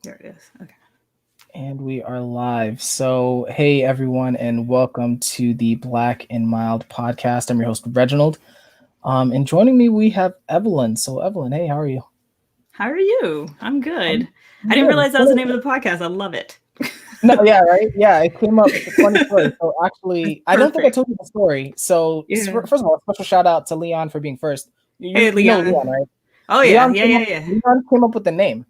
There it is. Okay. And we are live. So, hey everyone, and welcome to the Blak Mild podcast. I'm your host, Reginald. And joining me, we have Evelyn. So, Evelyn, hey, how are you? How are you? I'm good. I'm I didn't good. realize that was the name of the podcast. I love it. No, yeah, right? Yeah, it came up. It's a funny story. So, actually, I don't think I told you the story. So, Yeah. first of all, a special shout out to Leon for being first. Hey, You know Leon. Leon, right? Oh, Leon yeah. Leon came up with the name.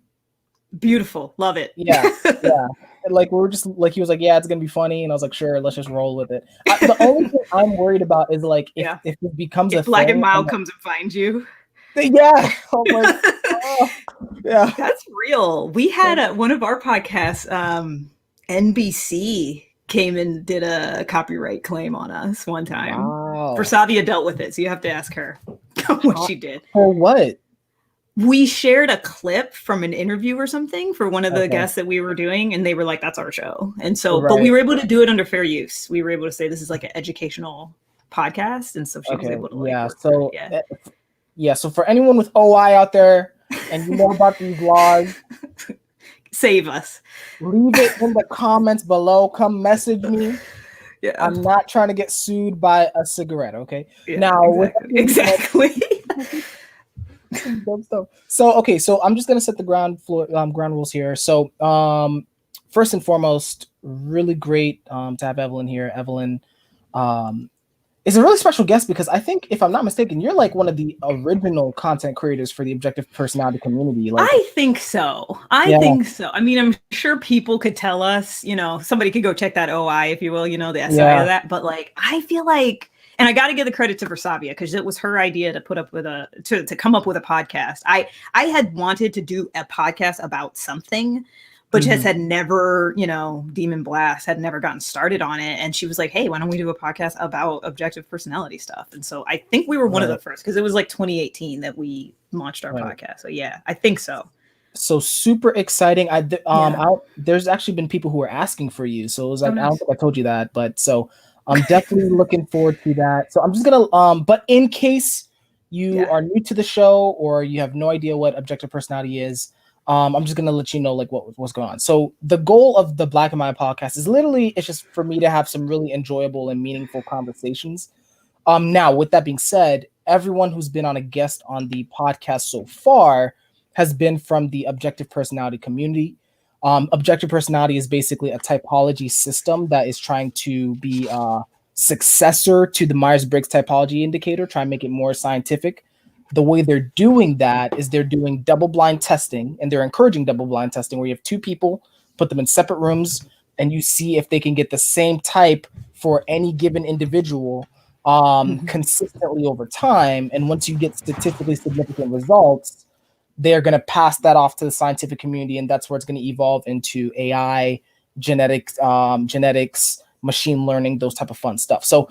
Beautiful. Love it. Yeah. And like we were just like he was like, yeah, it's gonna be funny, and I was like, sure, let's just roll with it. The only thing I'm worried about is like if it becomes if a Blak thing, Mild comes and finds you. Yeah. I'm like, oh, yeah. That's real. We had one of our podcasts, NBC came and did a copyright claim on us one time. Wow. Versavia dealt with it, so you have to ask her what she did. For what? We shared a clip from an interview or something for one of the guests that we were doing, and they were like, that's our show. And so, but we were able to do it under fair use. We were able to say this is like an educational podcast. And so she was able to So for anyone with OI out there and you know about these laws, save us. Leave it in the comments below. Come message me. Yeah. I'm not trying to get sued by a cigarette, okay? Yeah, now, exactly. So I'm just gonna set the ground rules here. So first and foremost, really great to have Evelyn here. Evelyn is a really special guest because I think, if I'm not mistaken, you're like one of the original content creators for the objective personality community. Like, I think so. I think so. I mean, I'm sure people could tell us, somebody could go check that OI, if you will, the SI of that. But like, I feel like, and I got to give the credit to Versavia because it was her idea to put up with to come up with a podcast. I had wanted to do a podcast about something, but just had never, Demon Blast had never gotten started on it. And she was like, hey, why don't we do a podcast about objective personality stuff? And so I think we were one of the first, because it was like 2018 that we launched our podcast. So yeah, I think so. So super exciting. There's actually been people who are asking for you. So it was like, I don't think I told you that, but so I'm definitely looking forward to that. So I'm just gonna but in case you are new to the show or you have no idea what objective personality is, I'm just gonna let you know like what's going on. So the goal of the Blak Mild podcast is literally it's just for me to have some really enjoyable and meaningful conversations. Now with that being said, everyone who's been on a guest on the podcast so far has been from the objective personality community. Objective personality is basically a typology system that is trying to be a successor to the Myers-Briggs typology indicator, try and make it more scientific. The way they're doing that is they're doing double-blind testing, and they're encouraging double-blind testing where you have two people, put them in separate rooms, and you see if they can get the same type for any given individual consistently over time. And once you get statistically significant results, they're going to pass that off to the scientific community, and that's where it's going to evolve into AI, genetics, machine learning, those type of fun stuff. So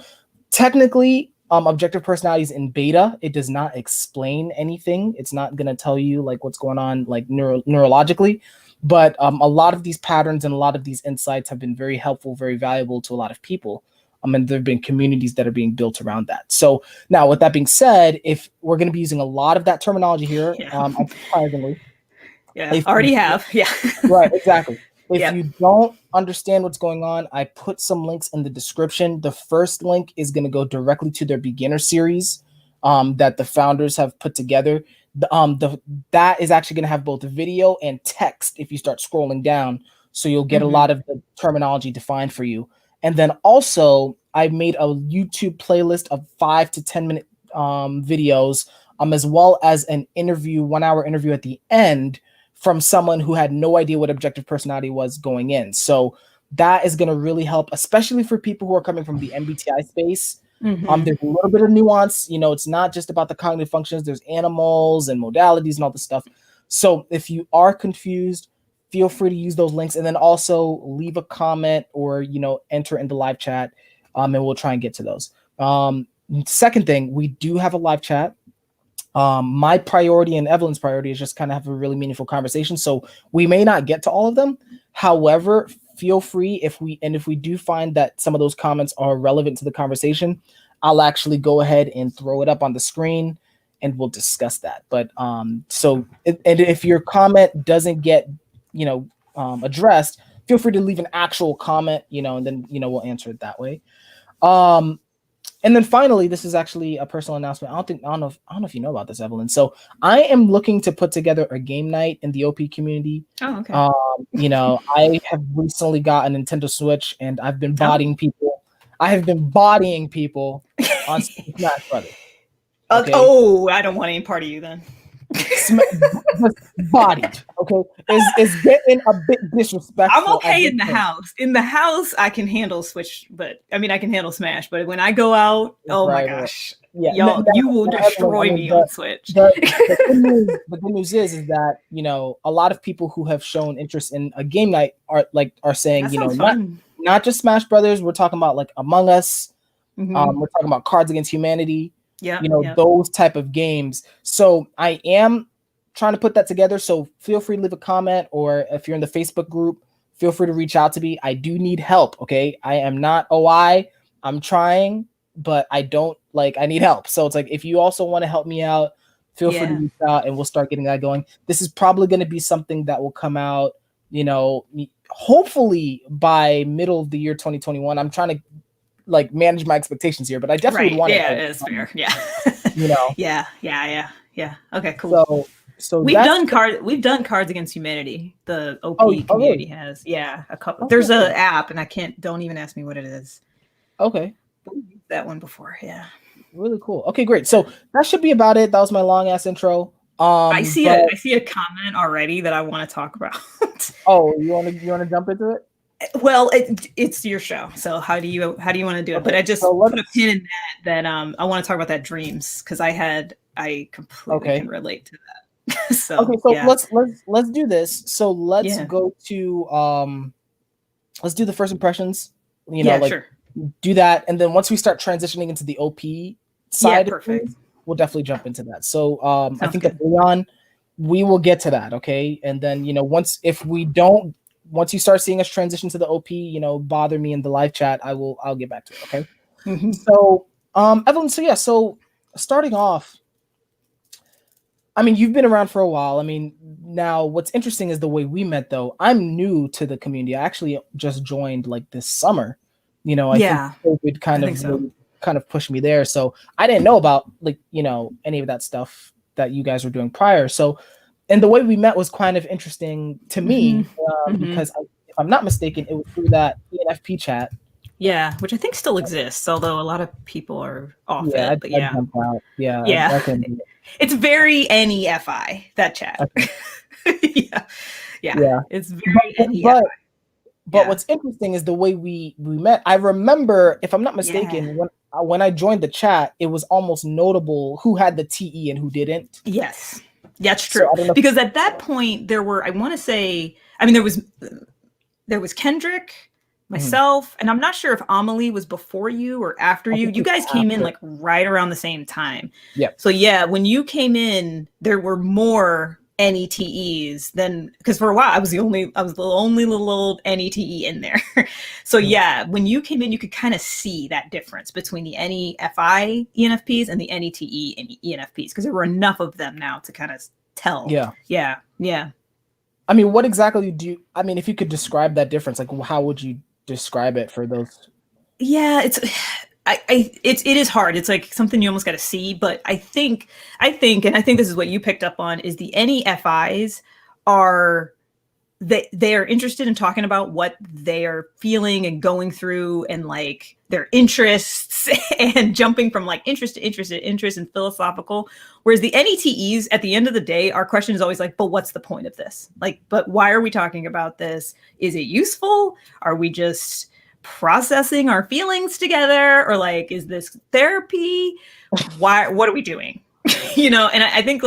technically, objective personality is in beta. It does not explain anything. It's not going to tell you like what's going on like neurologically, but a lot of these patterns and a lot of these insights have been very helpful, very valuable to a lot of people. And there have been communities that are being built around that. So now, with that being said, if we're going to be using a lot of that terminology here, surprisingly, already have. Yeah, right, exactly. If you don't understand what's going on, I put some links in the description. The first link is going to go directly to their beginner series that the founders have put together. That is actually going to have both video and text if you start scrolling down. So you'll get a lot of the terminology defined for you. And then also, I made a YouTube playlist of 5 to 10 minute videos, as well as an interview, 1 hour interview at the end from someone who had no idea what objective personality was going in. So that is going to really help, especially for people who are coming from the MBTI space. There's a little bit of nuance. It's not just about the cognitive functions. There's animals and modalities and all this stuff. So if you are confused, feel free to use those links, and then also leave a comment or, enter in the live chat, and we'll try and get to those. Second thing, we do have a live chat. My priority and Evelyn's priority is just kind of have a really meaningful conversation. So we may not get to all of them. However, feel free if we do find that some of those comments are relevant to the conversation, I'll actually go ahead and throw it up on the screen and we'll discuss that. But so if your comment doesn't get addressed, feel free to leave an actual comment, and then we'll answer it that way. And then finally, this is actually a personal announcement. I don't know if you know about this, Evelyn. So I am looking to put together a game night in the OP community. Oh, okay. I have recently got a Nintendo Switch, and I've been bodying people. I have been bodying people on Smash Brothers. Okay? Oh, I don't want any part of you then. Bodied, okay, is getting a bit disrespectful. I'm okay in the house. In the house, I can handle Switch, but I can handle Smash. But when I go out, oh my gosh, y'all, you will destroy me on Switch. The good news is that a lot of people who have shown interest in a game night are saying not just Smash Brothers. We're talking about like Among Us. Mm-hmm. We're talking about Cards Against Humanity. Those type of games. So I am trying to put that together. So feel free to leave a comment, or if you're in the Facebook group, feel free to reach out to me. I do need help. Okay. I am not OI. I'm trying, but I need help. So it's like, if you also want to help me out, feel free to reach out and we'll start getting that going. This is probably going to be something that will come out, hopefully by middle of the year, 2021. I'm trying to manage my expectations here, but I definitely want to. Yeah, it's fair. Yeah. Yeah. Okay, cool. So we've done Cards Against Humanity. The OP community has. Yeah, a couple. There's an app, and don't even ask me what it is. Okay. That one before. Yeah. Really cool. Okay, great. So that should be about it. That was my long ass intro. I see a comment already that I want to talk about. Oh, you want to jump into it? Well, it's your show, so how do you want to do it? But I just put a pin in that. I want to talk about that dreams, because I completely can relate to that. So let's do this. So let's go to let's do the first impressions. Sure. Do that, and then once we start transitioning into the OP side of things, we'll definitely jump into that. So I think that Leon, we will get to that, okay? And then once you start seeing us transition to the OP, bother me in the live chat. I'll get back to it. Okay. Mm-hmm. So, Evelyn, so starting off, you've been around for a while. Now what's interesting is the way we met, though. I'm new to the community. I actually just joined this summer. I think COVID kind of pushed me there. So I didn't know about any of that stuff that you guys were doing prior. So, and the way we met was kind of interesting to me, because if I'm not mistaken, it was through that ENFP chat. Yeah, which I think still exists, although a lot of people are off it. But I jumped out. Yeah. It's very NEFI, that chat. Okay. Yeah. It's very NEFI. But what's interesting is the way we met. I remember, if I'm not mistaken, when I joined the chat, it was almost notable who had the TE and who didn't. Yes. That's true. So because at that point there were, I want to say, there was Kendrick, myself, and I'm not sure if Amelie was before you or after you. You guys came in right around the same time. Yeah. So when you came in, there were more NETEs than, because for a while I was the only little old NETE in there. So when you came in, you could kind of see that difference between the NEFI ENFPs and the NETE ENFPs, because there were enough of them now to kind of tell. Yeah. What exactly if you could describe that difference, how would you describe it for those? Yeah, it is hard. It's something you almost got to see, but I think this is what you picked up on, is the NEFIs are, they are interested in talking about what they are feeling and going through, and their interests, and jumping from interest to interest and philosophical. Whereas the NETEs, at the end of the day, our question is always but what's the point of this? But why are we talking about this? Is it useful? Are we just processing our feelings together, or is this therapy? What are we doing? And I think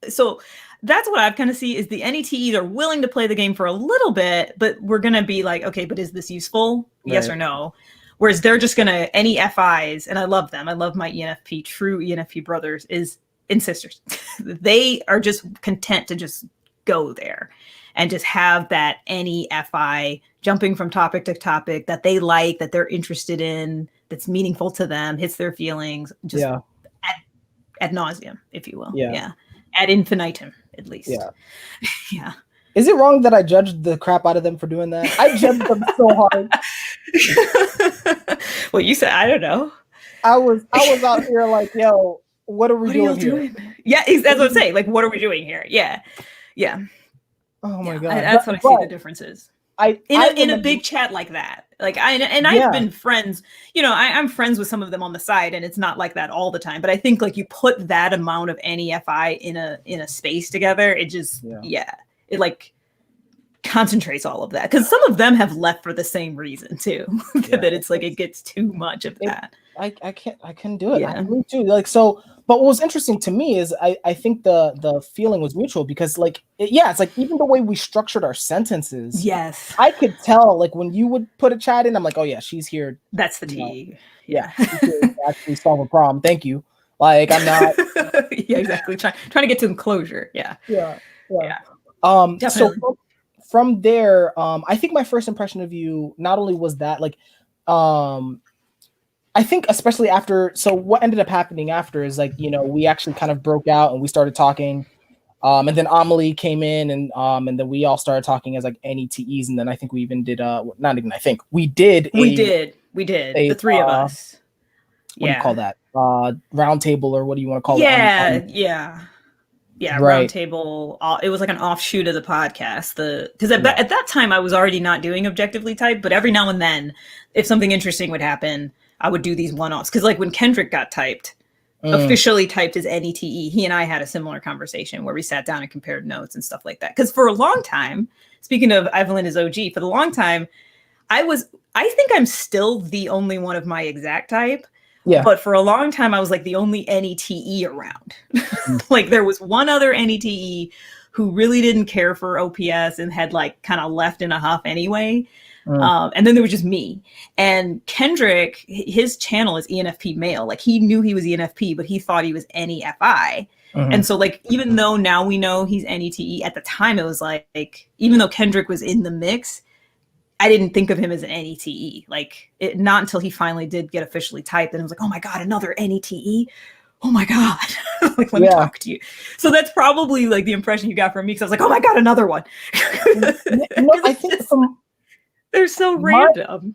so that's what I've kind of see, is the NETEs are willing to play the game for a little bit, but we're gonna be okay, but is this useful? Right. Yes or no? Whereas they're just gonna, NEFIs, and I love them, I love my true ENFP brothers and sisters. They are just content to just go there and just have that NEFI jumping from topic to topic that they that they're interested in, that's meaningful to them, hits their feelings, just ad nauseum, if you will. Yeah. Ad infinitum, at least. Yeah. Is it wrong that I judged the crap out of them for doing that? I judged them so hard. Well, you said, I don't know. I was out here like, yo, what are we doing here? Yeah, that's what I'm saying. Like, what are we doing here? Yeah. Yeah. Oh my God. That's what I see the difference is. In a big chat like that. Like I've been friends, you know, I'm friends with some of them on the side, and it's not like that all the time. But I think like you put that amount of NEFI in a space together, it just it like concentrates all of that, because some of them have left for the same reason too. That it's like it gets too much of that. I couldn't do it. I really too. Like, so, but what was interesting to me is I think the feeling was mutual, because like it's like even the way we structured our sentences. Yes, I could tell, like when you would put a chat in, I'm like, oh yeah, she's here. That's the T. Yeah, she's here to actually solve a problem. Thank you. Like I'm not. Yeah, exactly. Trying to get to some closure. Yeah. So from there, I think my first impression of you not only was that, like, I think especially after, so what ended up happening after is like, you know, we actually kind of broke out and we started talking, and then Amelie came in, and then we all started talking as like NETEs, and then I think we even did not even I think we did the three of us. What do you call that? Round table, or what do you want to call it? Yeah, right. Roundtable. It was like an offshoot of the podcast. Because at that time I was already not doing objectively typed, but every now and then, if something interesting would happen, I would do these one-offs. Because like when Kendrick got typed, officially typed as NETE, he and I had a similar conversation where we sat down and compared notes and stuff like that. Because for a long time, speaking of Evelyn as OG, for the long time, I think I'm still the only one of my exact type. Yeah. But for a long time, I was like the only NETE around. Like there was one other NETE who really didn't care for OPS and had like kind of left in a huff anyway. And then there was just me. And Kendrick, his channel is ENFP male. Like he knew he was ENFP, but he thought he was NEFI. And so like, even though now we know he's NETE, at the time it was like even though Kendrick was in the mix, I didn't think of him as an NETE. Like not until he finally did get officially typed, and it was like, oh my God, another NETE. Oh my God. Like, let me talk to you. So that's probably like the impression you got from me. Cause I was like, oh my God, another one. I think they're so random.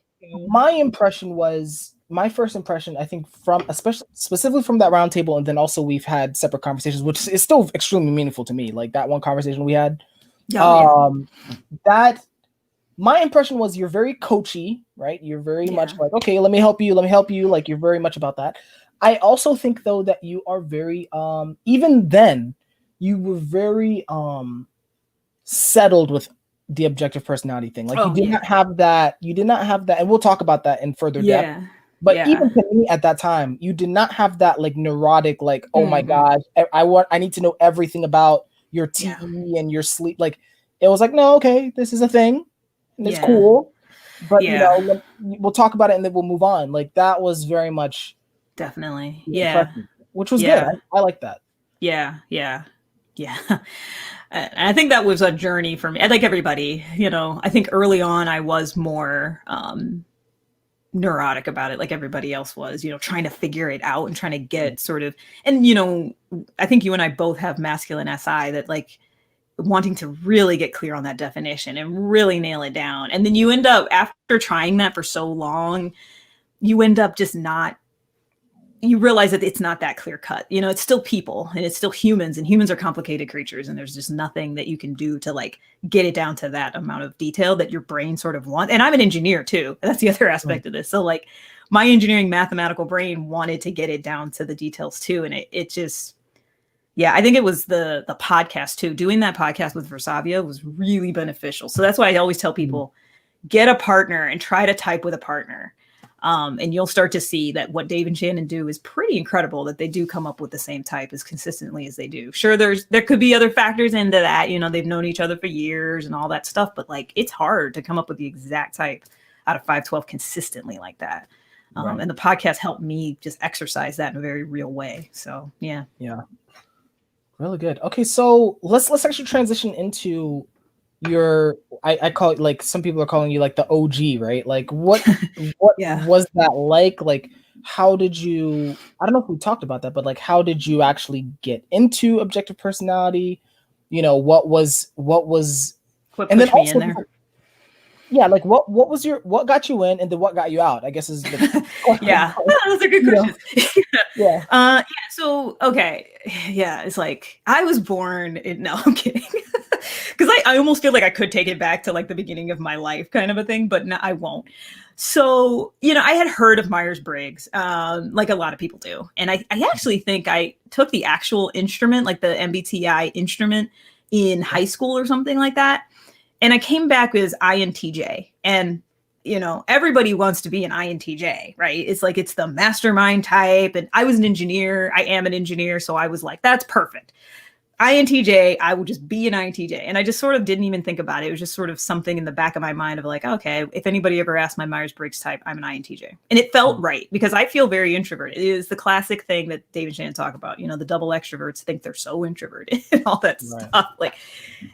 My first impression, I think, from specifically from that roundtable, and then also we've had separate conversations, which is still extremely meaningful to me. Like that one conversation we had, my impression was you're very coachy, right? You're very much like, okay, let me help you. Like you're very much about that. I also think though that you are very, even then you were very settled with the objective personality thing. Like you did not have that. And we'll talk about that in further depth. But even to me at that time, you did not have that like neurotic, like, oh my gosh, I need to know everything about your TE and your sleep. Like it was like, no, okay, this is a thing. It's cool, but you know, we'll talk about it and then we'll move on. Like that was very much definitely, which was good. I like that. Yeah. And I think that was a journey for me. I like everybody, you know. I think early on I was more neurotic about it, like everybody else was, you know, trying to figure it out and trying to get sort of. And you know, I think you and I both have masculine SI, that like wanting to really get clear on that definition and really nail it down. And then you end up, after trying that for so long, you end up just not, you realize that it's not that clear cut. You know, it's still people and it's still humans, and humans are complicated creatures. And there's just nothing that you can do to like get it down to that amount of detail that your brain sort of wants. And I'm an engineer too. That's the other aspect of this. So like my engineering mathematical brain wanted to get it down to the details too. And it just, I think it was the podcast too. Doing that podcast with Versavia was really beneficial. So that's why I always tell people, get a partner and try to type with a partner. And you'll start to see that what Dave and Shannon do is pretty incredible, that they do come up with the same type as consistently as they do. Sure, there could be other factors into that. You know, they've known each other for years and all that stuff, but like it's hard to come up with the exact type out of 512 consistently like that. And the podcast helped me just exercise that in a very real way. So yeah. Really good. Okay, so let's actually transition into your, I call it, like some people are calling you like the OG, right? Like what was that like? Like how did you, I don't know if we talked about that, but like how did you actually get into objective personality? You know, what was What pushed me in there? Yeah, like what got you in and then what got you out? I guess is the yeah, those are good questions. Yeah. So okay, yeah, it's like I was born in, no, I'm kidding. Because I almost feel like I could take it back to like the beginning of my life kind of a thing, but no, I won't. So, I had heard of Myers-Briggs, like a lot of people do. And I actually think I took the actual instrument, like the MBTI instrument in high school or something like that. And I came back as INTJ. And, everybody wants to be an INTJ, right? It's like, it's the mastermind type. And I was an engineer. I am an engineer. So I was like, that's perfect. INTJ, I will just be an INTJ. And I just sort of didn't even think about it. It was just sort of something in the back of my mind of like, okay, if anybody ever asked my Myers-Briggs type, I'm an INTJ. And it felt right because I feel very introverted. It is the classic thing that Dave and Shannon talk about. The double extroverts think they're so introverted and all that stuff. Like,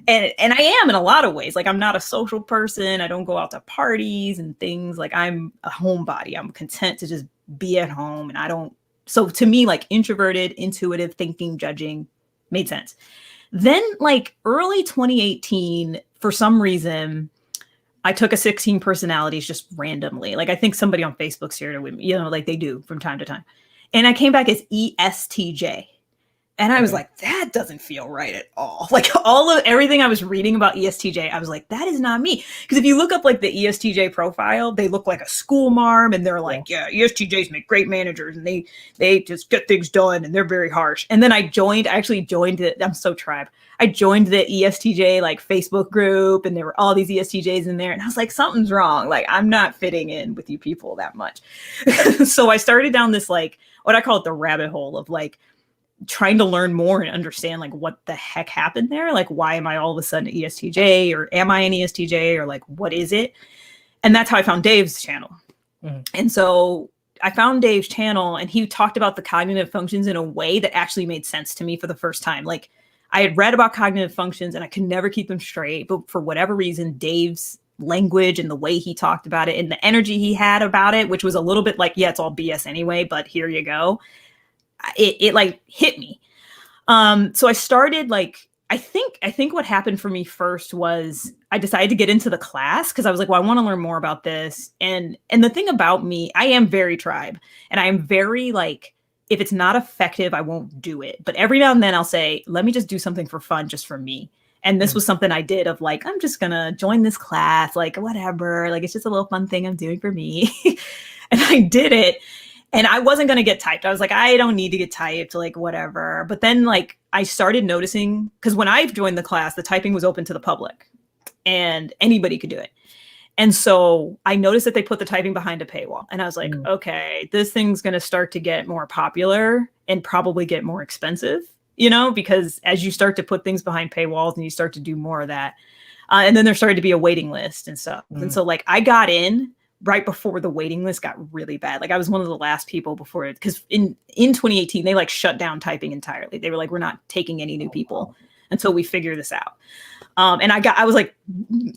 and I am in a lot of ways. Like, I'm not a social person. I don't go out to parties and things. Like, I'm a homebody. I'm content to just be at home. And I don't. So to me, like introverted, intuitive, thinking, judging, made sense. Then like early 2018, for some reason, I took a 16 personalities just randomly. Like I think somebody on Facebook shared it with me, like they do from time to time. And I came back as ESTJ. And I was like, that doesn't feel right at all. Like everything I was reading about ESTJ, I was like, that is not me. Because if you look up like the ESTJ profile, they look like a school marm and they're like, yeah, ESTJs make great managers and they just get things done and they're very harsh. And then I actually joined it. I'm so tribe. I joined the ESTJ like Facebook group and there were all these ESTJs in there. And I was like, something's wrong. Like I'm not fitting in with you people that much. So I started down this like, what I call it the rabbit hole of like, trying to learn more and understand like what the heck happened there. Like, why am I all of a sudden an ESTJ or am I an ESTJ or like, what is it? And that's how I found Dave's channel. And so I found Dave's channel and he talked about the cognitive functions in a way that actually made sense to me for the first time. Like I had read about cognitive functions and I could never keep them straight, but for whatever reason, Dave's language and the way he talked about it and the energy he had about it, which was a little bit like, yeah, it's all BS anyway, but here you go. It like hit me. So I started like, I think what happened for me first was I decided to get into the class because I was like, well, I want to learn more about this. And the thing about me, I am very tribe and I am very like, if it's not effective, I won't do it. But every now and then I'll say, let me just do something for fun, just for me. And this was something I did of like, I'm just going to join this class, like whatever, like it's just a little fun thing I'm doing for me. And I did it. And I wasn't going to get typed. I was like, I don't need to get typed, like whatever. But then like I started noticing, because when I joined the class, the typing was open to the public and anybody could do it. And so I noticed that they put the typing behind a paywall. And I was like, okay, this thing's going to start to get more popular and probably get more expensive, because as you start to put things behind paywalls and you start to do more of that, and then there started to be a waiting list and stuff. And so like I got in right before the waiting list got really bad. Like I was one of the last people before it, because in 2018, they like shut down typing entirely. They were like, we're not taking any new people until we figure this out. And I was like,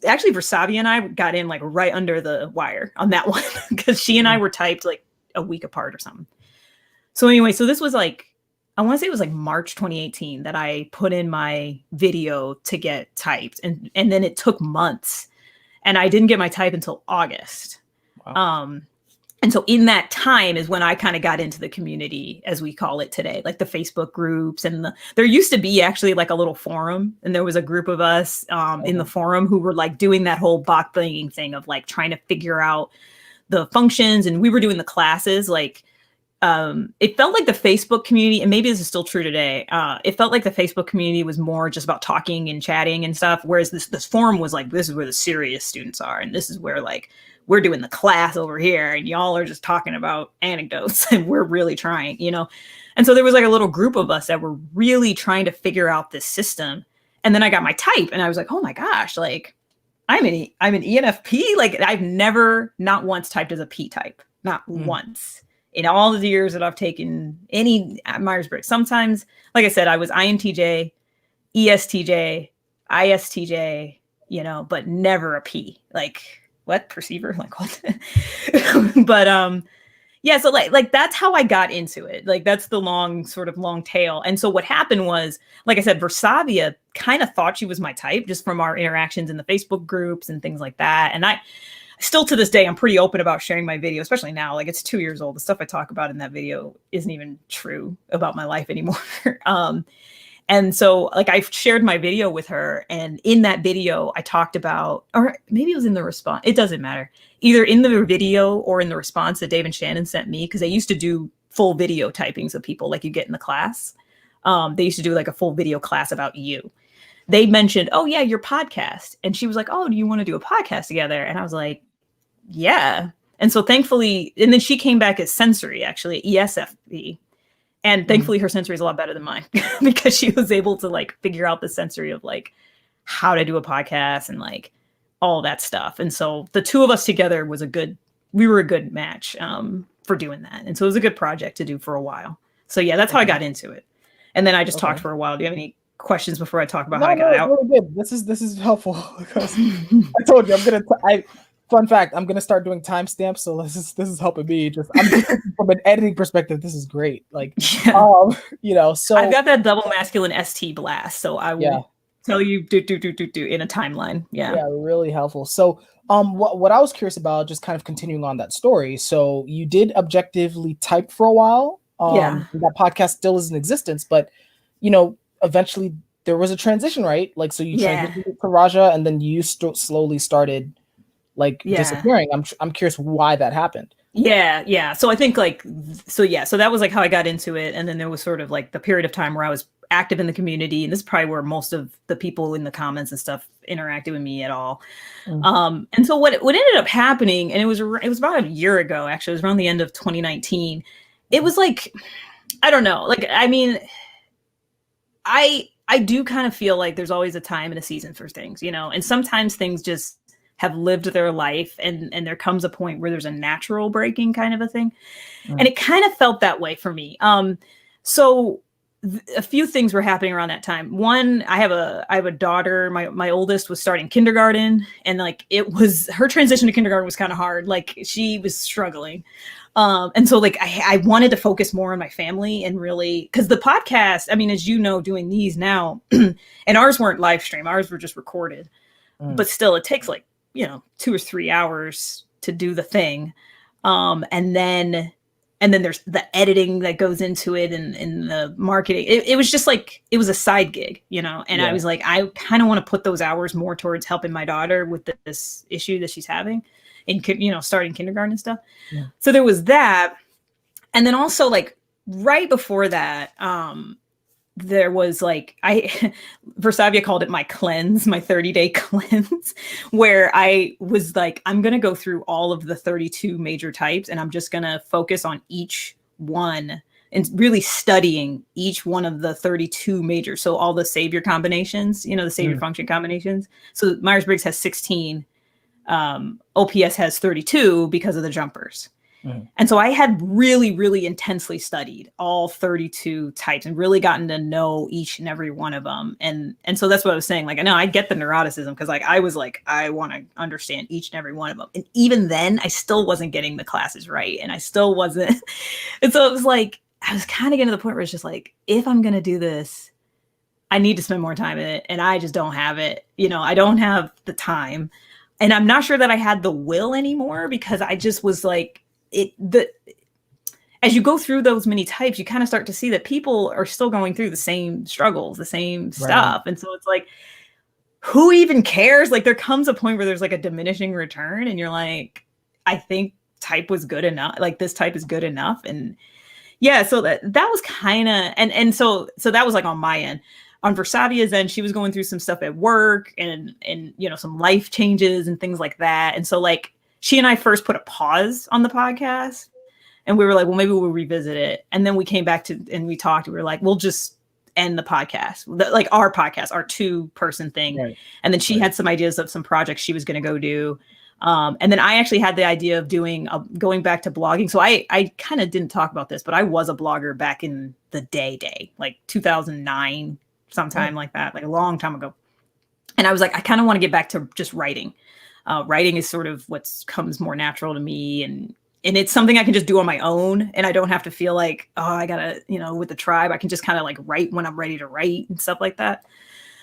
actually Versavia and I got in like right under the wire on that one because she and I were typed like a week apart or something. So anyway, so this was like, I want to say it was like March 2018 that I put in my video to get typed. And then it took months and I didn't get my type until August. Wow. And so in that time is when I kind of got into the community, as we call it today, like the Facebook groups. And there used to be actually like a little forum. And there was a group of us in the forum who were like doing that whole bot banging thing of like trying to figure out the functions. And we were doing the classes. Like it felt like the Facebook community, and maybe this is still true today. It felt like the Facebook community was more just about talking and chatting and stuff. Whereas this forum was like, this is where the serious students are. And this is where like, we're doing the class over here and y'all are just talking about anecdotes and we're really trying, And so there was like a little group of us that were really trying to figure out this system. And then I got my type and I was like, oh my gosh, like I'm an ENFP. Like I've never, not once typed as a P type, not once in all the years that I've taken any Myers-Briggs. Sometimes, like I said, I was INTJ, ESTJ, ISTJ, but never a P. Like, what? Perceiver? Like what? But Yeah, so like that's how I got into it. Like that's the long tail. And so what happened was, like I said, Versavia kind of thought she was my type just from our interactions in the Facebook groups and things like that. And I still to this day, I'm pretty open about sharing my video, especially now. Like it's 2 years old. The stuff I talk about in that video isn't even true about my life anymore. And so like I shared my video with her, and in that video I talked about, or maybe it was in the response, it doesn't matter, either in the video or in the response that Dave and Shannon sent me, because they used to do full video typings of people like you get in the class. They used to do like a full video class about you. They mentioned, oh yeah, your podcast. And she was like, oh, do you want to do a podcast together? And I was like, yeah. And so thankfully, and then she came back as sensory, actually, ESFP. And thankfully her sensory is a lot better than mine because she was able to like figure out the sensory of like how to do a podcast and like all that stuff. And so the two of us together we were a good match for doing that. And so it was a good project to do for a while. So yeah, that's how I got into it. And then I just talked for a while. Do you have any questions before I talk about how I got out? Really good. This is helpful because I told you fun fact, I'm gonna start doing timestamps, so this is helping me. I'm just from an editing perspective, this is great. Like, you know, so I've got that double masculine ST blast, so I will tell you do in a timeline. Yeah, really helpful. So, what I was curious about, just kind of continuing on that story. So, you did objectively type for a while. That podcast still is in existence, but you know, eventually there was a transition, right? Like, so you transitioned to Raja, and then you slowly started disappearing. I'm curious why that happened. Yeah. So I think so that was like how I got into it. And then there was sort of like the period of time where I was active in the community. And this is probably where most of the people in the comments and stuff interacted with me at all. And so what ended up happening, and it was about a year ago, actually, it was around the end of 2019. It was like, I don't know. Like, I mean, I do kind of feel like there's always a time and a season for things, you know, and sometimes things just have lived their life and there comes a point where there's a natural breaking kind of a thing. And it kind of felt that way for me. So a few things were happening around that time. One, I have a daughter. My oldest was starting kindergarten, and like her transition to kindergarten was kind of hard. Like she was struggling. And so like I wanted to focus more on my family and really, because the podcast, I mean, as you know, doing these now, and ours weren't live stream, ours were just recorded, but still it takes like, you know, 2 or 3 hours to do the thing. And then there's the editing that goes into it and the marketing. It was just like, it was a side gig, you know? And I was like, I kind of want to put those hours more towards helping my daughter with this issue that she's having in, you know, starting kindergarten and stuff. Yeah. So there was that. And then also like right before that, there was like, Versavia called it my cleanse, my 30-day cleanse, where I was like, I'm going to go through all of the 32 major types, and I'm just going to focus on each one and really studying each one of the 32 major. So all the savior combinations, you know, the savior function combinations. So Myers-Briggs has 16. OPS has 32 because of the jumpers. And so I had really, really intensely studied all 32 types and really gotten to know each and every one of them. And so that's what I was saying. Like, I know I get the neuroticism because like, I was like, I want to understand each and every one of them. And even then I still wasn't getting the classes right. And I still wasn't. And so it was like, I was kind of getting to the point where it's just like, if I'm going to do this, I need to spend more time in it. And I just don't have it. You know, I don't have the time. And I'm not sure that I had the will anymore because I just was like, as you go through those many types, you kind of start to see that people are still going through the same struggles, the same stuff. And so it's like, who even cares? Like there comes a point where there's like a diminishing return and you're like, I think type was good enough. Like this type is good enough. And yeah, so that was kind of, and so that was like on my end. On Versavia's end, she was going through some stuff at work and, you know, some life changes and things like that. And so like, she and I first put a pause on the podcast and we were like, well, maybe we'll revisit it. And then we came back and we talked. We were like, we'll just end the podcast, like our podcast, our 2-person thing. Right. And then she had some ideas of some projects she was going to go do. And then I actually had the idea of going back to blogging. So I kind of didn't talk about this, but I was a blogger back in the day, like 2009, sometime like that, like a long time ago. And I was like, I kind of want to get back to just writing. Writing is sort of what comes more natural to me. And and it's something I can just do on my own, and I don't have to feel like, oh, I gotta, with the tribe. I can just kind of like write when I'm ready to write and stuff like that.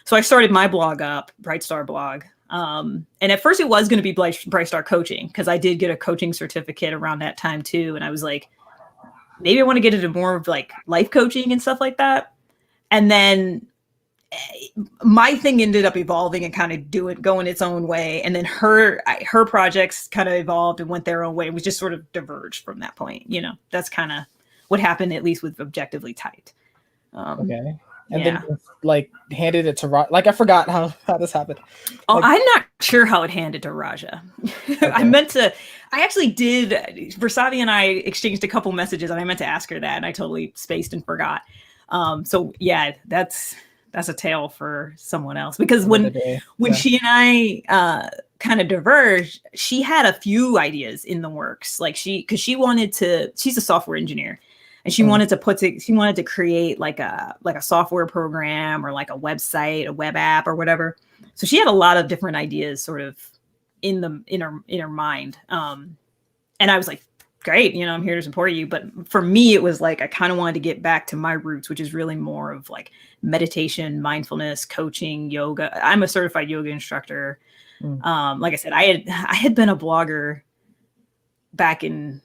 So I started my blog up, Bright Star blog. And at first it was going to be Bright Star coaching, because I did get a coaching certificate around that time too. And I was like, maybe I want to get into more of like life coaching and stuff like that. And then my thing ended up evolving and kind of going its own way. And then her projects kind of evolved and went their own way. We just sort of diverged from that point. That's kind of what happened, at least with Objectively Typed. Okay. And then like handed it to Raja. Like, I forgot how this happened. Oh, I'm not sure how it handed to Raja. Okay. I actually did. Versavi and I exchanged a couple messages, and I meant to ask her that, and I totally spaced and forgot. So yeah, that's a tale for someone else, because when she and I kind of diverged, she had a few ideas in the works. Like she's a software engineer. And she wanted to create like a software program or like a website, a web app or whatever. So she had a lot of different ideas sort of in her mind. And I was like, great, I'm here to support you. But for me, it was like, I kind of wanted to get back to my roots, which is really more of like meditation, mindfulness, coaching, yoga. I'm a certified yoga instructor. Like I said, I had been a blogger back in,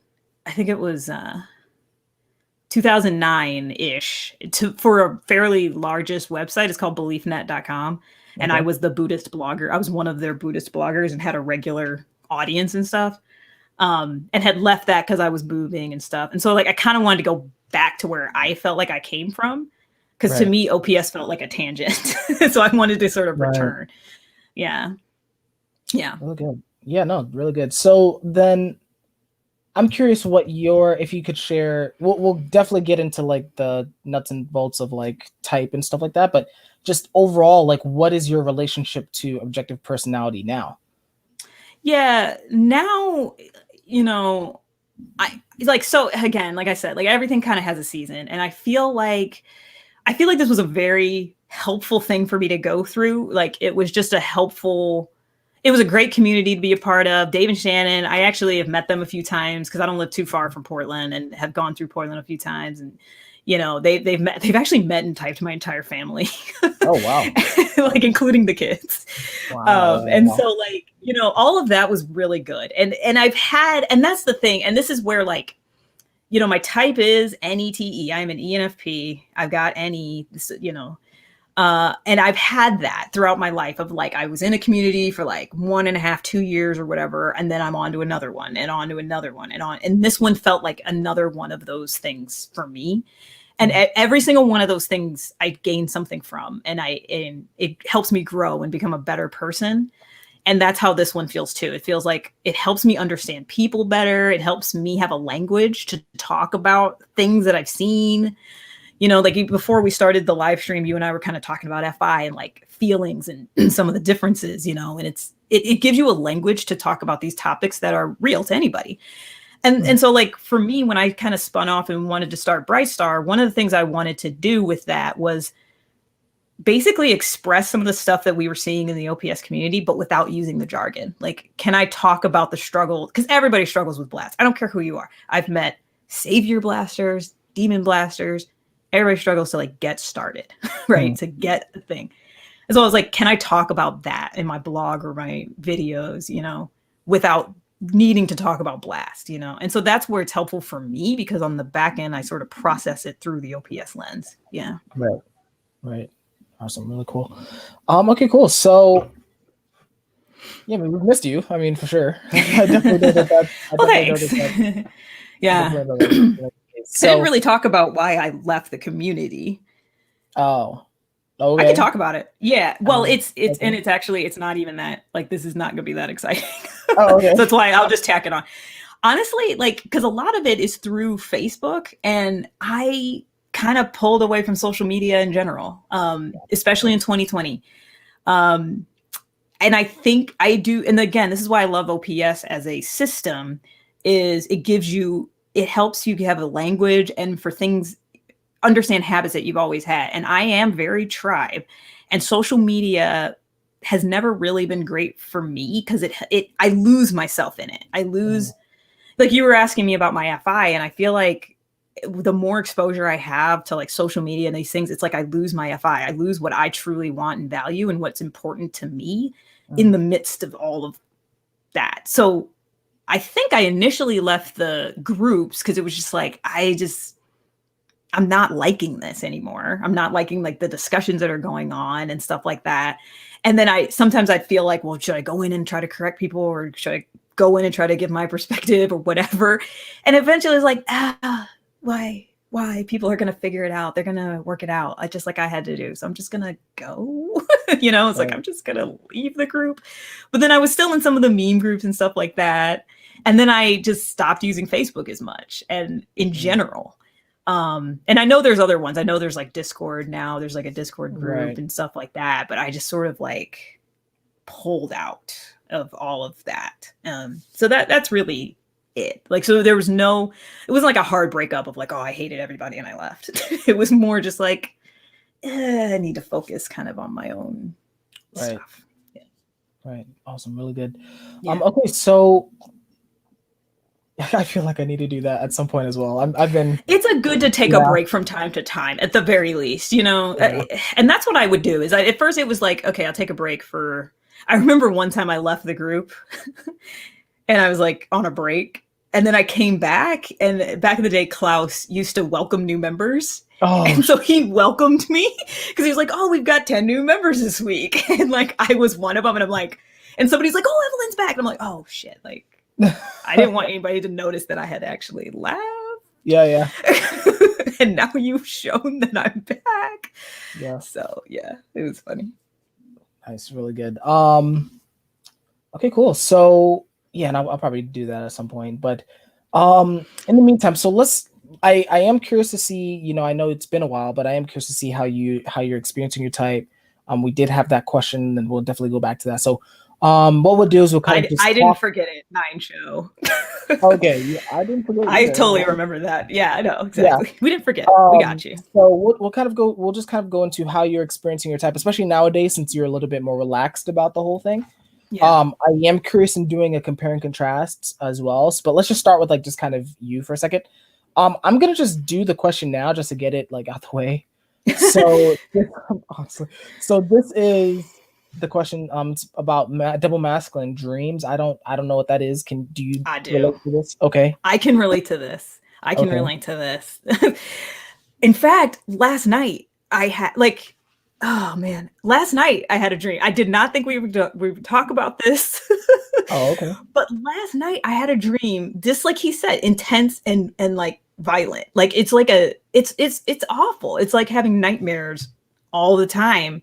I think it was, 2009-ish for a fairly largest website. It's called beliefnet.com. And I was the Buddhist blogger. I was one of their Buddhist bloggers and had a regular audience and stuff. And had left that because I was moving and stuff. And so like, I kind of wanted to go back to where I felt like I came from. Because to me, OPS felt like a tangent. So I wanted to sort of return. Yeah. Yeah. Really good. Yeah, no, really good. So then I'm curious if you could share, we'll definitely get into like the nuts and bolts of like type and stuff like that, but just overall, like, what is your relationship to objective personality now? Yeah, now, I like, so again, like I said, like everything kind of has a season, and I feel like this was a very helpful thing for me to go through. Like, it was just it was a great community to be a part of. Dave and Shannon, I actually have met them a few times because I don't live too far from Portland, and have gone through Portland a few times. And, they've actually met and typed my entire family. Oh, wow. Like, including the kids. Wow. And so like, all of that was really good. And and that's the thing. And this is where like, my type is NETE. I'm an ENFP. I've got NE, and I've had that throughout my life of like, I was in a community for like 1.5, 2 years or whatever. And then I'm on to another one and on to another one and this one felt like another one of those things for me. And every single one of those things I gain something from, and it helps me grow and become a better person. And that's how this one feels too. It feels like it helps me understand people better. It helps me have a language to talk about things that I've seen. Like before we started the live stream, you and I were kind of talking about FI and like feelings and some of the differences, and it gives you a language to talk about these topics that are real to anybody. And so like for me, when I kind of spun off and wanted to start Bright Star, one of the things I wanted to do with that was basically express some of the stuff that we were seeing in the OPS community, but without using the jargon. Like, can I talk about the struggle? Because everybody struggles with blast. I don't care who you are. I've met savior blasters, demon blasters. Everybody struggles to like get started, right? To get the thing. And so I was like, can I talk about that in my blog or my videos, without needing to talk about blast, And so that's where it's helpful for me, because on the back end, I sort of process it through the OPS lens. Yeah. Right. Awesome. Really cool. Okay, cool. So yeah, we've missed you. I mean, for sure. I definitely know that. Well, thanks. Yeah. So, I didn't really talk about why I left the community. Oh, okay. I can talk about it. Yeah. Well, it's and it's not even that, like, this is not going to be that exciting. Oh, okay. So that's why I'll just tack it on. Honestly, like, because a lot of it is through Facebook, and I kind of pulled away from social media in general, especially in 2020. And I think I do. And again, this is why I love OPS as a system, is it helps you have a language and for things, understand habits that you've always had. And I am very tribe, and social media has never really been great for me because I lose myself in it. I lose, like you were asking me about my FI, and I feel like the more exposure I have to like social media and these things, it's like I lose my FI. I lose what I truly want and value and what's important to me in the midst of all of that. So I think I initially left the groups because it was just like, I'm not liking this anymore. I'm not liking like the discussions that are going on and stuff like that. And then sometimes I feel like, well, should I go in and try to correct people, or should I go in and try to give my perspective or whatever? And eventually it's like, why? People are going to figure it out. They're going to work it out. Just like I had to do. So I'm just going to go, it's like, I'm just going to leave the group. But then I was still in some of the meme groups and stuff like that. And then I just stopped using Facebook as much and in general. And I know there's other ones. I know there's like Discord now. There's like a Discord group and stuff like that. But I just sort of like pulled out of all of that. So that's really it. Like, so it wasn't like a hard breakup of like, oh, I hated everybody and I left. It was more just like, I need to focus kind of on my own stuff. Yeah. Right. Awesome. Really good. Yeah. Okay. So I feel like I need to do that at some point as well. It's good to take a break from time to time, at the very least, and that's what I would do. Is at first it was like, okay, I'll take a break I remember one time I left the group and I was like on a break, and then I came back, and back in the day, Klaus used to welcome new members. Oh. And so he welcomed me because he was like, oh, we've got 10 new members this week. And like, I was one of them, and I'm like, and somebody's like, oh, Evelyn's back. And I'm like, oh shit. Like, I didn't want anybody to notice that I had actually left. Yeah. And now you've shown that I'm back. Yeah. So yeah, it was funny. Nice. Really good. Okay, cool. So yeah, and I'll probably do that at some point, but in the meantime, so I am curious to see, I know it's been a while, but I am curious to see how you're experiencing your type. We did have that question, and we'll definitely go back to that. So what we'll do is we'll kind of I didn't forget it. 9 show. Okay, yeah, I didn't forget. I totally remember that. Yeah, I know exactly. Yeah. We didn't forget. We got you. So we'll just kind of go into how you're experiencing your type, especially nowadays since you're a little bit more relaxed about the whole thing. Yeah. I am curious in doing a compare and contrast as well. But let's just start with like just kind of you for a second. I'm gonna just do the question now just to get it like out the way. So honestly, so this is the question. It's about double masculine dreams. I don't know what that is. Do you relate to this? Okay. I can relate to this. Relate to this. In fact, last night I had last night I had a dream. I did not think we would talk about this. Oh, okay. But last night I had a dream, just like he said, intense and like violent. Like it's like it's awful. It's like having nightmares all the time.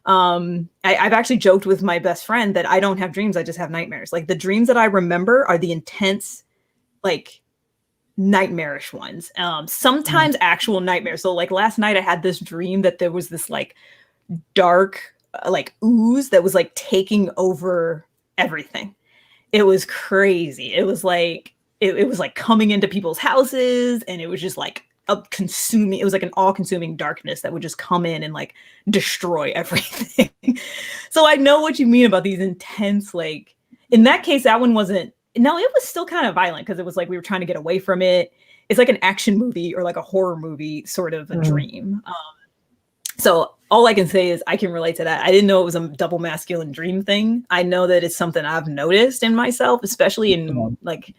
I've actually joked with my best friend that I don't have dreams. I just have nightmares. Like the dreams that I remember are the intense, like nightmarish ones. Sometimes actual nightmares. So like last night I had this dream that there was this like dark, like ooze that was like taking over everything. It was crazy. It was like, it was like coming into people's houses, and it was just like it was like an all-consuming darkness that would just come in and like destroy everything. So I know what you mean about these intense, like in that case, that one wasn't, no, it was still kind of violent because it was like we were trying to get away from it. It's like an action movie or like a horror movie sort of a dream. So all I can say is I can relate to that. I didn't know it was a double masculine dream thing. I know that it's something I've noticed in myself, especially in like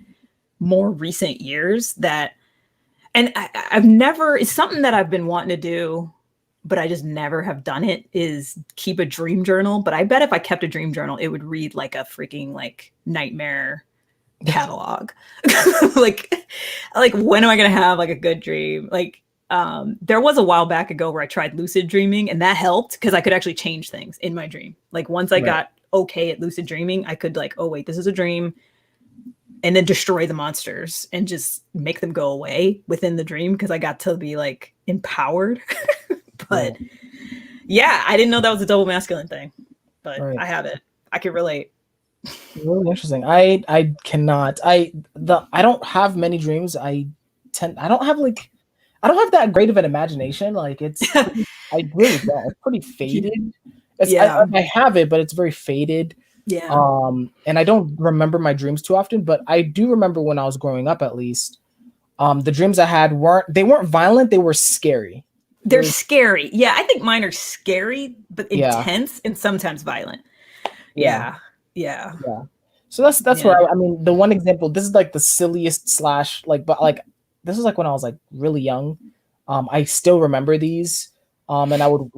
more recent years, that, and it's something that I've been wanting to do, but I just never have done it, is keep a dream journal. But I bet if I kept a dream journal, it would read like a freaking like nightmare catalog. like when am I going to have like a good dream? Like, there was a while back ago where I tried lucid dreaming, and that helped because I could actually change things in my dream. Like once I got okay at lucid dreaming, I could like, oh wait, this is a dream, and then destroy the monsters and just make them go away within the dream because I got to be like empowered. But yeah, I didn't know that was a double masculine thing, but I have it. I can relate. Really interesting. I cannot. I don't have many dreams. I don't have that great of an imagination. Like it's, I really don't. It's pretty faded. I have it, but it's very faded. Yeah. And I don't remember my dreams too often, but I do remember when I was growing up, at least, the dreams I had weren't violent, they were scary. They're scary. Yeah, I think mine are scary, but intense and sometimes violent. Yeah. So that's where I mean, the one example, this is like the silliest slash but like this was like when I was like really young. I still remember these. And I would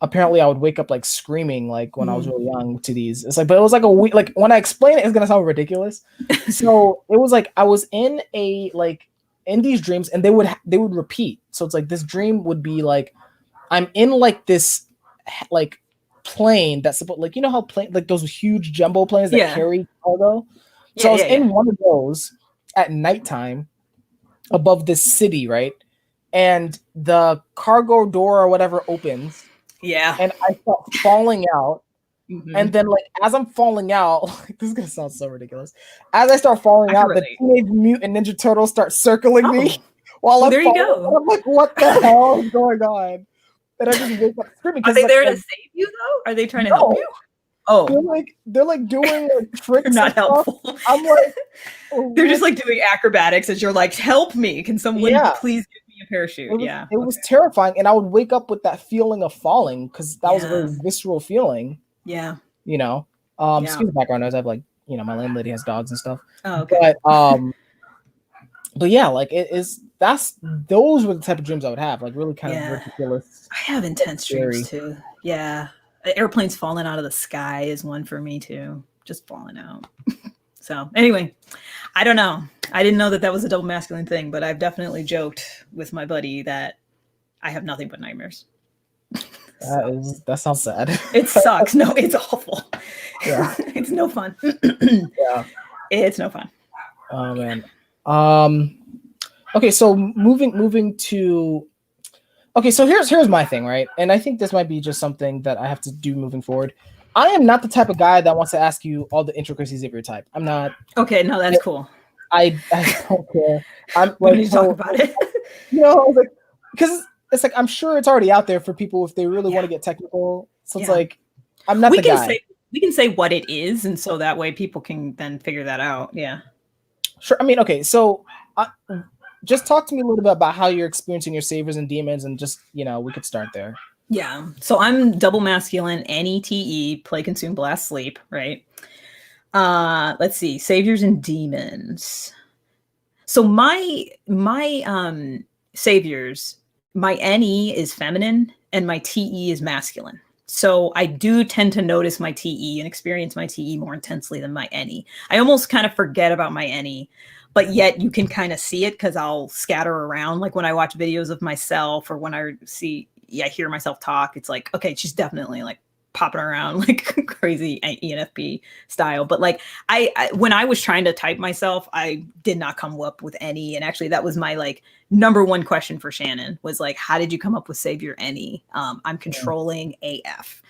apparently I would wake up like screaming like when I was really young to these. It's like, but it was like a week, like when I explain it, it's gonna sound ridiculous. So it was like I was in these dreams and they would repeat. So it's like this dream would be like I'm in like this like plane that's supposed, like, you know how those huge jumbo planes that carry cargo. So I was in one of those at nighttime above this city, right? And the cargo door or whatever opens. Yeah. And I start falling out. And then like as I'm falling out, this is gonna sound so ridiculous. As I start falling out, the Teenage Mutant Ninja Turtles start circling me while I'm there falling. You go. I'm like, what the hell is going on? And I just wake up screaming. Are they there to save you though? Are they trying to help you? Oh, they're like doing tricks. They're not helpful. I'm like, they're just like doing acrobatics as you're like, help me. Can someone please give me a parachute? It was terrifying. And I would wake up with that feeling of falling because that was a very visceral feeling. Yeah. You know, excuse the background noise. I have like, you know, my landlady has dogs and stuff. Oh, okay. But yeah, like those were the type of dreams I would have, like really kind of ridiculous. I have intense dreams too. Yeah. Airplanes falling out of the sky is one for me too. Just falling out. So anyway, I don't know. I didn't know that was a double masculine thing, but I've definitely joked with my buddy that I have nothing but nightmares. That sounds sad. It sucks. No, it's awful. Yeah. It's no fun. Yeah. It's no fun. Oh man. Okay, so moving to so here's my thing, right? And I think this might be just something that I have to do moving forward. I am not the type of guy that wants to ask you all the intricacies of your type. I'm not. Okay, no, that's cool. I don't care. I'm like, need to talk about it. Like, because it's like I'm sure it's already out there for people if they really want to get technical. So it's like I'm not the guy. We can say what it is, and so that way people can then figure that out. Yeah. Sure. I mean, okay, so just talk to me a little bit about how you're experiencing your saviors and demons, and just, you know, we could start there. Yeah. So I'm double masculine, NETE, play, consume, blast, sleep, right? Let's see, saviors and demons. So my saviors, my NE is feminine and my TE is masculine. So I do tend to notice my TE and experience my TE more intensely than my NE. I almost kind of forget about my NE, but yet you can kind of see it because I'll scatter around. Like when I watch videos of myself or when I hear myself talk, it's like, okay, she's definitely like popping around like crazy ENFP style. But like I when I was trying to type myself, I did not come up with any. And actually that was my like number one question for Shannon was like, how did you come up with Savior any? I'm controlling AF.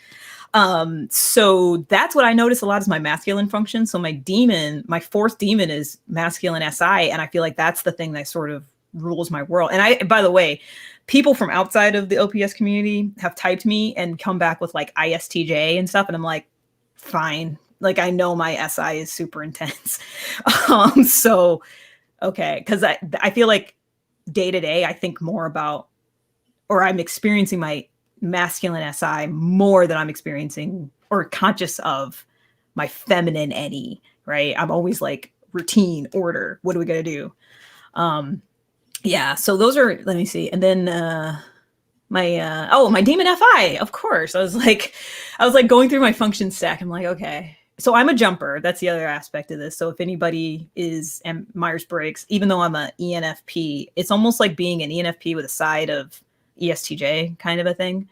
So that's what I notice a lot is my masculine function. So my demon, my fourth demon is masculine SI. And I feel like that's the thing that sort of rules my world. And by the way, people from outside of the OPS community have typed me and come back with like ISTJ and stuff. And I'm like, fine. Like, I know my SI is super intense. So, okay. Cause I feel like day to day, I think more about, or I'm experiencing my masculine SI more than I'm experiencing or conscious of my feminine NE, right? I'm always like routine, order. What are we going to do? Yeah, so those are, let me see. And then my demon FI, of course. I was like going through my function stack. I'm like, okay. So I'm a jumper. That's the other aspect of this. So if anybody is Myers-Briggs, even though I'm a ENFP, it's almost like being an ENFP with a side of ESTJ kind of a thing,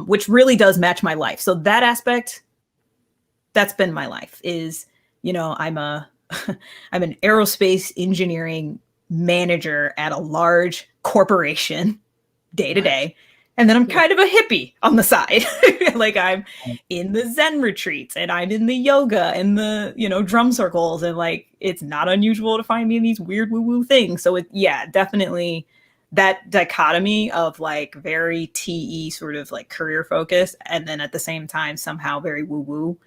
which really does match my life. So that aspect, that's been my life is, you know, I'm an aerospace engineering manager at a large corporation day to day. And then I'm kind of a hippie on the side. Like I'm in the Zen retreats and I'm in the yoga and the, you know, drum circles. And like, it's not unusual to find me in these weird woo-woo things. So definitely that dichotomy of like very TE sort of like career focused. And then at the same time, somehow very woo-woo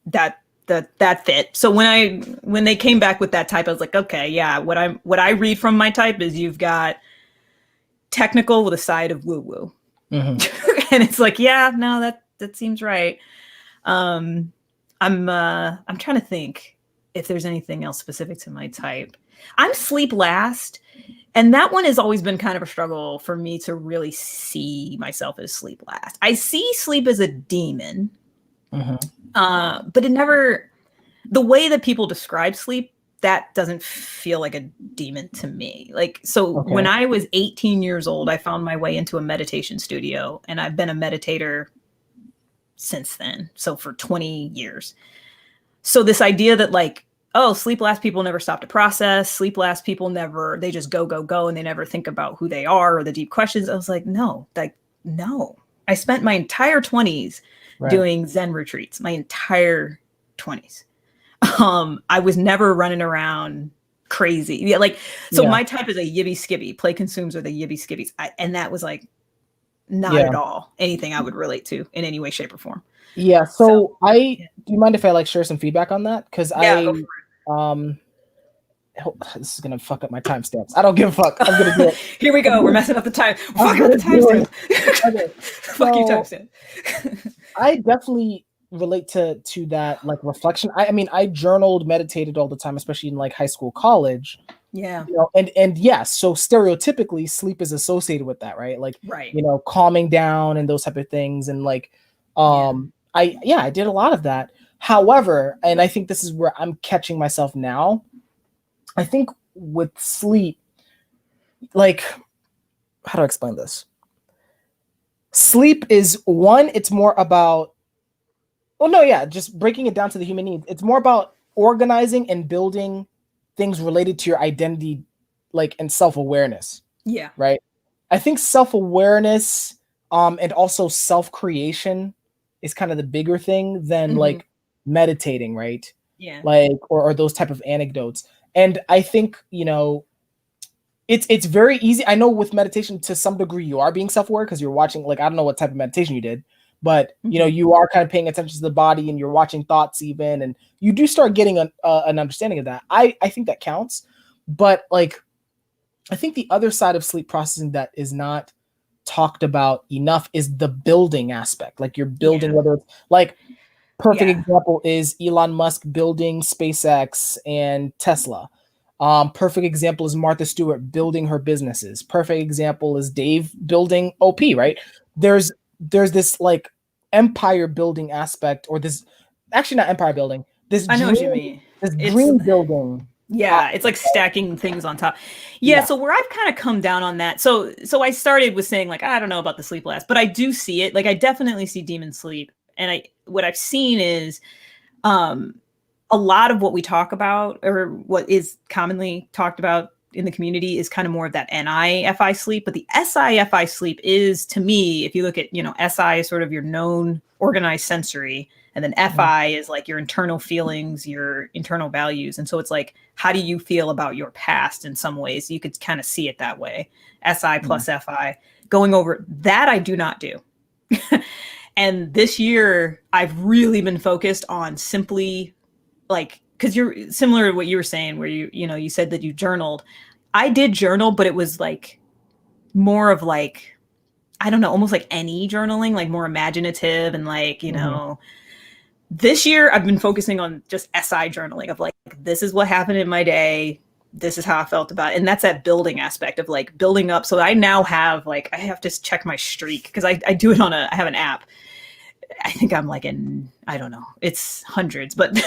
that fit. So when they came back with that type, I was like, okay, yeah, what I read from my type is you've got technical with a side of woo-woo. Mm-hmm. And it's like, yeah, no, that seems right. I'm trying to think if there's anything else specific to my type. I'm sleep last, and that one has always been kind of a struggle for me to really see myself as sleep last. I see sleep as a demon, but it never, the way that people describe sleep, that doesn't feel like a demon to me. Like, so when I was 18 years old, I found my way into a meditation studio, and I've been a meditator since then. So for 20 years. So this idea that like, oh, sleep last people never stop to process. Sleep last people never, they just go, and they never think about who they are or the deep questions. I was like, no. I spent my entire 20s doing Zen retreats, my entire 20s. I was never running around crazy. Yeah, like, so my type is a yibby skibby, play consumes or the yibby skibbies. And that was like not at all anything I would relate to in any way, shape, or form. Yeah. So do you mind if I like share some feedback on that? Because this is gonna fuck up my timestamps. I don't give a fuck. I'm gonna do it. Here we go. We're messing up the time. Fuck up the timestamp. Fuck you, timestamp. I definitely relate to that like reflection. I mean, I journaled, meditated all the time, especially in like high school, college. Yeah. You know, and yes, so stereotypically sleep is associated with that, right? Like, you know, calming down and those type of things. And like, I did a lot of that. However, and I think this is where I'm catching myself now. I think with sleep, like, how do I explain this? Sleep is one, it's more about, just breaking it down to the human needs. It's more about organizing and building things related to your identity, like, and self-awareness. Yeah. Right. I think self-awareness, and also self-creation is kind of the bigger thing than like meditating, right? Yeah. Like, or those type of anecdotes. And I think, you know, it's very easy. I know with meditation, to some degree, you are being self-aware because you're watching, like, I don't know what type of meditation you did, but you know, you are kind of paying attention to the body and you're watching thoughts even, and you do start getting an understanding of that. I think that counts. But like, I think the other side of sleep processing that is not talked about enough is the building aspect. Like, you're building, whether it's like, perfect example is Elon Musk building SpaceX and Tesla. Perfect example is Martha Stewart building her businesses. Perfect example is Dave building OP, right? There's this like empire building aspect, or this, actually not empire building, this I know what you mean. This dream building. Yeah, it's like stacking things on top. Yeah, so where I've kind of come down on that. So I started with saying like, I don't know about the sleep last, but I do see it. Like, I definitely see demon sleep. And what I've seen is a lot of what we talk about, or what is commonly talked about in the community, is kind of more of that NI-FI sleep. But the SI-FI sleep is, to me, if you look at, you know, SI is sort of your known organized sensory, and then FI is like your internal feelings, your internal values. And so it's like, how do you feel about your past in some ways? You could kind of see it that way. SI plus FI. Going over that, I do not do. And this year, I've really been focused on simply, like, because you're similar to what you were saying, where you said that you journaled. I did journal, but it was like more of like, I don't know, almost like any journaling, like more imaginative, and like, you know, this year I've been focusing on just SI journaling of like, this is what happened in my day. This is how I felt about it. And that's that building aspect of like building up. So I now have like, I have to check my streak, because I do it I have an app. I think I'm like I don't know, it's hundreds, but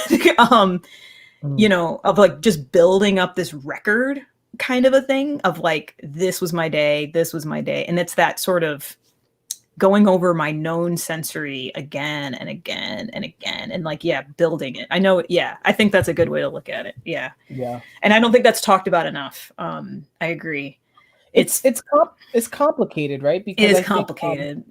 you know, of like just building up this record kind of a thing of like, this was my day. And it's that sort of going over my known sensory again and again and again, and like, building it. I know. Yeah. I think that's a good way to look at it. Yeah. Yeah. And I don't think that's talked about enough. I agree. It's complicated, right? Because it is complicated.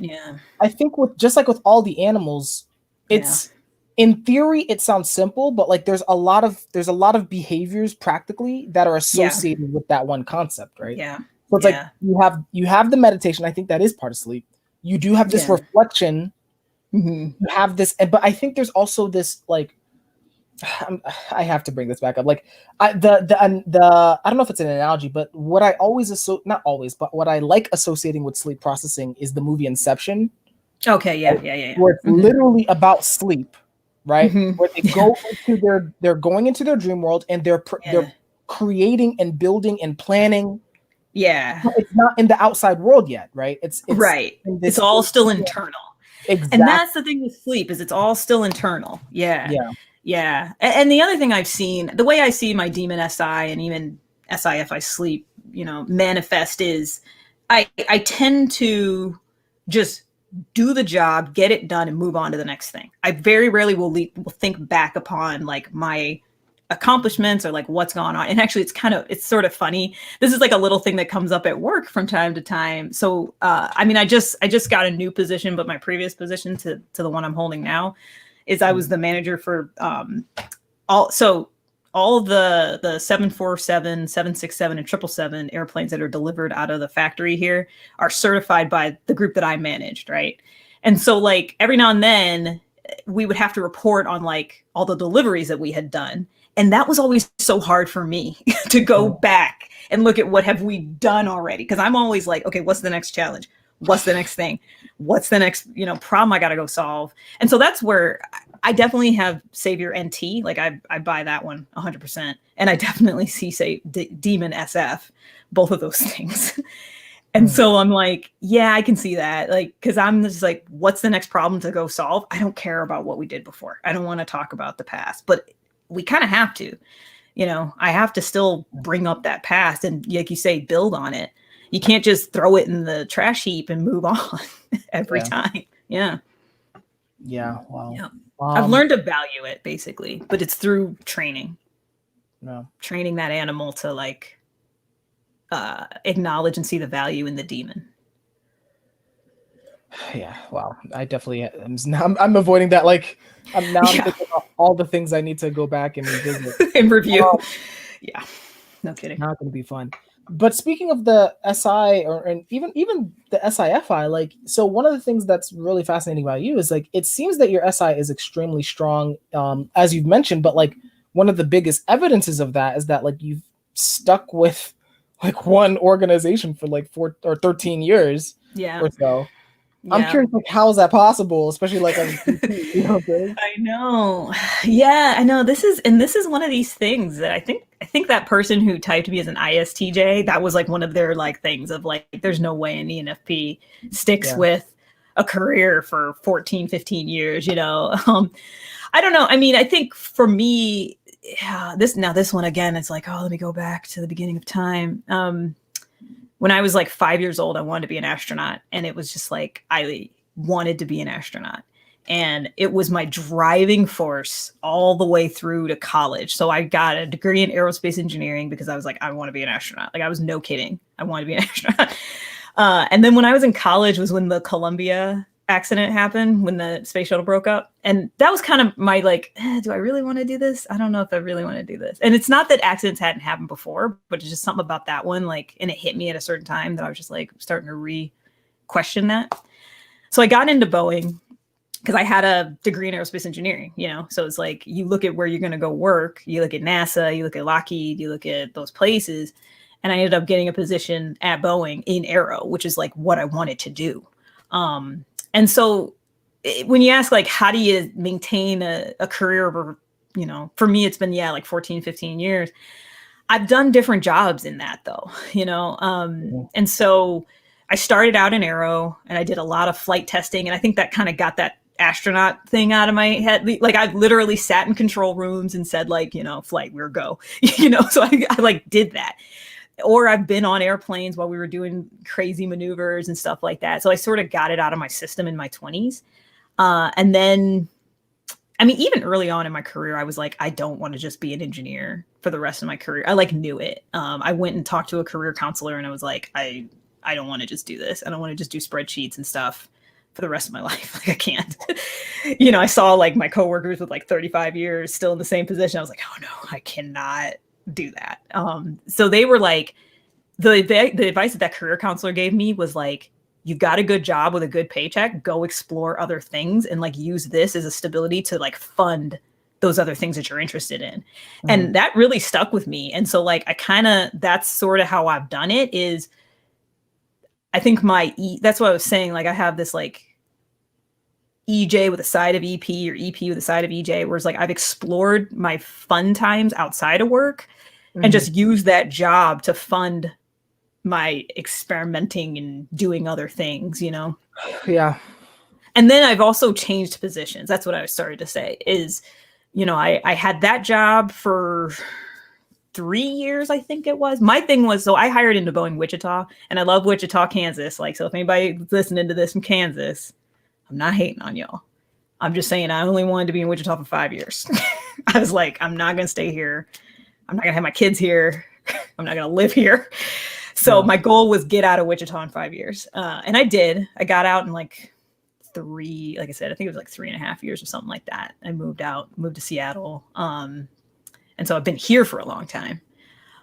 I think just like with all the animals, it's in theory it sounds simple, but like there's a lot of behaviors practically that are associated with that one concept, right? Yeah. So it's like you have the meditation. I think that is part of sleep. You do have this reflection. You have this, but I think there's also this like I have to bring this back up. Like I don't know if it's an analogy, but what I always not always, but what I like associating with sleep processing is the movie Inception. Okay, yeah. Where it's literally about sleep, right? Mm-hmm. Where they go into they're going into their dream world and they're creating and building and planning. Yeah. But it's not in the outside world yet, right? It's right. It's all still internal. Exactly. And that's the thing with sleep is it's all still internal. Yeah. Yeah. Yeah. And the other thing I've seen, the way I see my demon SI and even SIFI sleep, manifest is I tend to just do the job, get it done, and move on to the next thing. I very rarely will think back upon like my accomplishments or like what's going on. And actually it's sort of funny. This is like a little thing that comes up at work from time to time. So I just got a new position, but my previous position to the one I'm holding now is I was the manager for all the 747, 767, and 777 airplanes that are delivered out of the factory here are certified by the group that I managed, right? And so like every now and then we would have to report on like all the deliveries that we had done. And that was always so hard for me to go back and look at what have we done already. Because I'm always like, okay, what's the next challenge? What's the next thing? What's the next, problem I got to go solve? And so that's where I definitely have Savior NT. Like I buy that one 100%. And I definitely see Demon SF, both of those things. And so I'm like, yeah, I can see that. Like, cause I'm just like, what's the next problem to go solve? I don't care about what we did before. I don't want to talk about the past, but we kind of have to, I have to still bring up that past and like you say, build on it. You can't just throw it in the trash heap and move on every time. Yeah. Yeah. Wow. Yeah. I've learned to value it basically, but it's through training. No. Training that animal to like acknowledge and see the value in the demon. Yeah. Wow. I definitely I'm avoiding that. Like I'm thinking about all the things I need to go back and revisit and review. Yeah. No kidding. Not going to be fun. But speaking of the SI and even the SIFI, like, so one of the things that's really fascinating about you is like, it seems that your SI is extremely strong, as you've mentioned, but like one of the biggest evidences of that is that like you've stuck with like one organization for like 4 or 13 years or so. Yeah. I'm curious, like, how is that possible? Especially like as a VP, I know. Yeah, I know. This is one of these things that I think that person who typed me as an ISTJ, that was like one of their like things of like, there's no way an ENFP sticks with a career for 14, 15 years, I don't know. I mean, I think for me, this one again, it's like, oh, let me go back to the beginning of time. When I was like 5 years old, I wanted to be an astronaut. And it was just like, I wanted to be an astronaut. And it was my driving force all the way through to college. So I got a degree in aerospace engineering because I was like, I want to be an astronaut. Like I was no kidding. I want to be an astronaut. And then when I was in college was when the Columbia accident happened, when the space shuttle broke up. And that was kind of my like, do I really want to do this? I don't know if I really want to do this. And it's not that accidents hadn't happened before, but it's just something about that one. Like, and it hit me at a certain time that I was just like starting to re-question that. So I got into Boeing because I had a degree in aerospace engineering, So it's like, you look at where you're going to go work. You look at NASA, you look at Lockheed, you look at those places. And I ended up getting a position at Boeing in aero, which is like what I wanted to do. And so when you ask, like, how do you maintain a career over, for me, it's been, like 14, 15 years. I've done different jobs in that, though, And so I started out in aero and I did a lot of flight testing. And I think that kind of got that astronaut thing out of my head. Like I literally sat in control rooms and said, like, flight, we're go, so I like did that. Or I've been on airplanes while we were doing crazy maneuvers and stuff like that. So I sort of got it out of my system in my 20s. And then, I mean, even early on in my career, I was like, I don't want to just be an engineer for the rest of my career. I like knew it. I went and talked to a career counselor and I was like, I don't want to just do this. I don't want to just do spreadsheets and stuff for the rest of my life. Like I can't, I saw like my coworkers with like 35 years still in the same position. I was like, oh no, I cannot do that. So they were like, the advice that career counselor gave me was like, you got a good job with a good paycheck, go explore other things and like use this as a stability to like fund those other things that you're interested in. And that really stuck with me. And so like, that's sort of how I've done it is, I think that's what I was saying. Like I have this like EJ with a side of EP or EP with a side of EJ, whereas like I've explored my fun times outside of work and just used that job to fund my experimenting and doing other things, you know? Yeah. And then I've also changed positions. That's what I was starting to say is, you know, I had that job for 3 years, I think it was. My thing was, so I hired into Boeing Wichita, and I love Wichita, Kansas. Like, so if anybody's listening to this from Kansas, I'm not hating on y'all. I'm just saying I only wanted to be in Wichita for 5 years. I was like, I'm not going to stay here. I'm not going to have my kids here. I'm not going to live here. So my goal was get out of Wichita in 5 years. And I did. I got out in like like I said, I think it was like 3.5 years or something like that. I moved to Seattle. And so I've been here for a long time.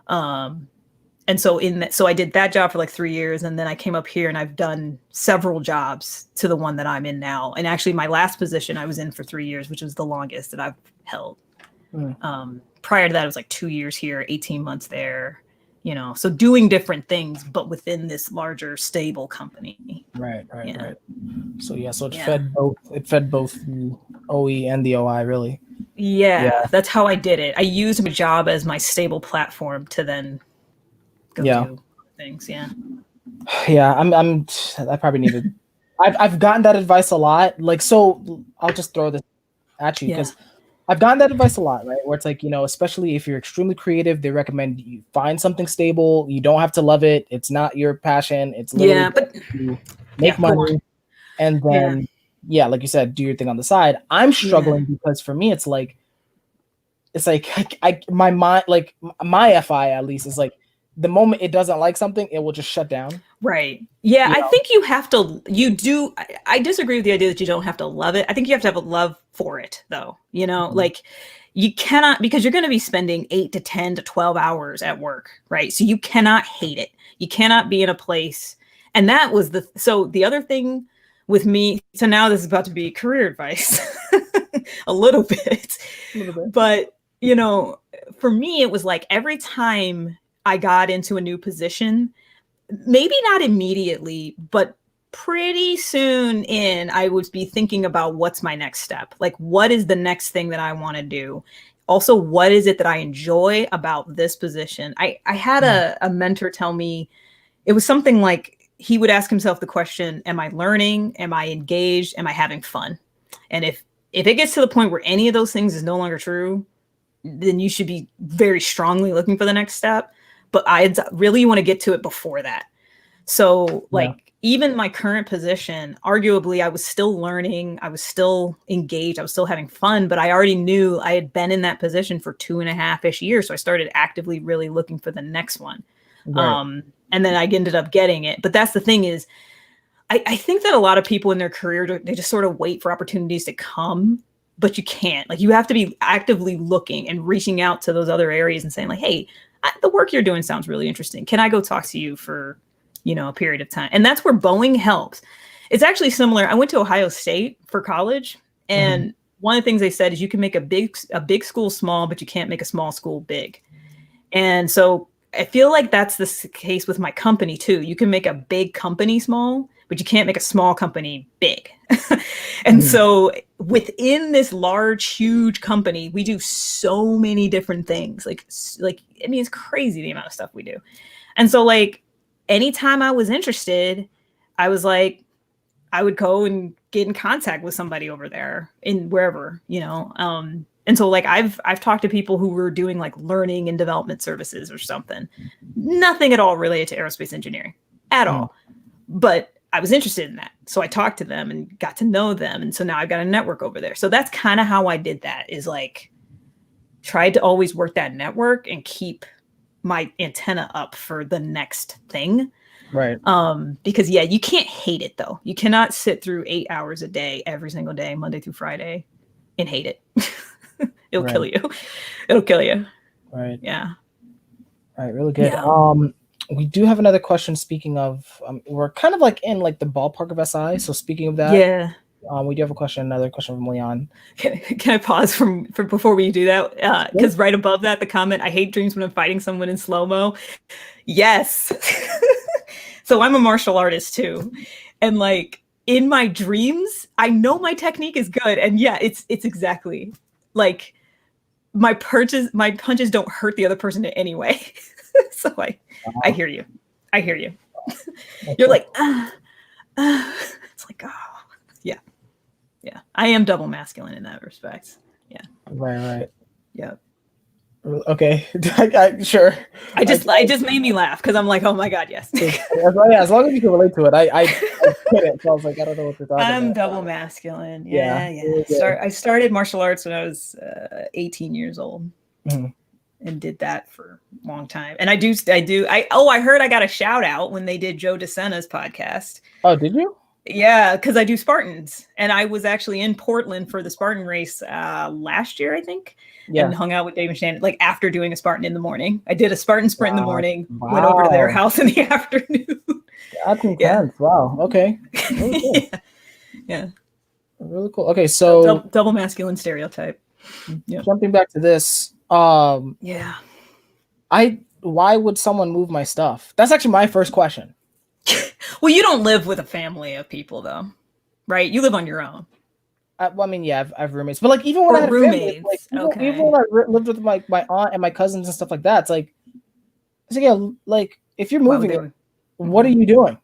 And so so I did that job for like 3 years, and then I came up here and I've done several jobs to the one that I'm in now. And actually my last position I was in for 3 years, which was the longest that I've held. Prior to that, it was like 2 years here, 18 months there, you know, so doing different things, but within this larger stable company. Right. So it fed both the OE and the OI really. Yeah, that's how I did it. I used my job as my stable platform to then go do things. Yeah. I probably needed. I've gotten that advice a lot. Like, so I'll just throw this at you because I've gotten that advice a lot, right? Where it's like, you know, especially if you're extremely creative, they recommend you find something stable. You don't have to love it. It's not your passion. It's literally but to make money, and then like you said, do your thing on the side. I'm struggling because for me, it's like my mind, like my FI at least is like the moment it doesn't like something, it will just shut down. Right. Yeah. I think I disagree with the idea that you don't have to love it. I think you have to have a love for it though. You know, like you cannot, because you're going to be spending 8 to 10 to 12 hours at work. Right. So you cannot hate it. You cannot be in a place. And that was so the other thing with me. So now this is about to be career advice a little bit, but you know, for me, it was like every time I got into a new position, maybe not immediately, but pretty soon I would be thinking about what's my next step? Like, what is the next thing that I want to do? Also, what is it that I enjoy about this position? I had a mentor tell me, it was something like he would ask himself the question, am I learning? Am I engaged? Am I having fun? And if it gets to the point where any of those things is no longer true, then you should be very strongly looking for the next step. But I really want to get to it before that. So like even my current position, arguably I was still learning, I was still engaged, I was still having fun, but I already knew I had been in that position for 2.5-ish years. So I started actively really looking for the next one. Right. And then I ended up getting it. But that's the thing is, I think that a lot of people in their career, they just sort of wait for opportunities to come, but you can't. Like you have to be actively looking and reaching out to those other areas and saying like, hey, the work you're doing sounds really interesting. Can I go talk to you for, you know, a period of time? And that's where Boeing helps. It's actually similar. I went to Ohio State for college, and one of the things they said is you can make a big school small, but you can't make a small school big. And so I feel like that's the case with my company too. You can make a big company small, but you can't make a small company big. And so within this large, huge company, we do so many different things. Like, I mean, it's crazy the amount of stuff we do. And so like, anytime I was interested, I was like, I would go and get in contact with somebody over there in wherever, you know? And so like, I've talked to people who were doing like learning and development services or something, nothing at all related to aerospace engineering at all. But I was interested in that. So I talked to them and got to know them. And so now I've got a network over there. So that's kind of how I did that, is like, tried to always work that network and keep my antenna up for the next thing. Right. Because you can't hate it though. You cannot sit through 8 hours a day, every single day, Monday through Friday, and hate it. It'll kill you. It'll kill you. Right. Yeah. All right. Really good. Yeah. We do have another question. Speaking of, we're kind of like in like the ballpark of SI. So speaking of that, We do have another question from Leon. Can I pause for before we do that? Because right above that, the comment, I hate dreams when I'm fighting someone in slow-mo. Yes. So I'm a martial artist too. And like in my dreams, I know my technique is good. And yeah, it's exactly like my punches don't hurt the other person in any way. So I hear you. I hear you. You're like, it's like, oh, yeah. Yeah. I am double masculine in that respect. Yeah. Right. Yeah. Okay. Sure. I just made me laugh because I'm like, oh my God, yes. As long as you can relate to it. I get it. So I was like, I don't know what to talk about. I'm double masculine. Yeah. I started martial arts when I was 18 years old. Mm-hmm. And did that for a long time. And I heard I got a shout out when they did Joe DeSena's podcast. Oh, did you? Yeah, because I do Spartans, and I was actually in Portland for the Spartan race last year, I think, and hung out with Dave and Shannon, like after doing a Spartan in the morning. I did a Spartan sprint in the morning, went over to their house in the afternoon. That's intense. Yeah. Wow. Okay. Really cool. Yeah. Really cool. Okay, so double masculine stereotype. Yeah. Jumping back to this. Why would someone move my stuff? That's actually my first question. Well, you don't live with a family of people, though, right? You live on your own. Well, I mean, yeah, I have roommates, but like even when I had roommates, even when I lived with my aunt and my cousins and stuff like that, it's like yeah, like if you're moving, what are you doing,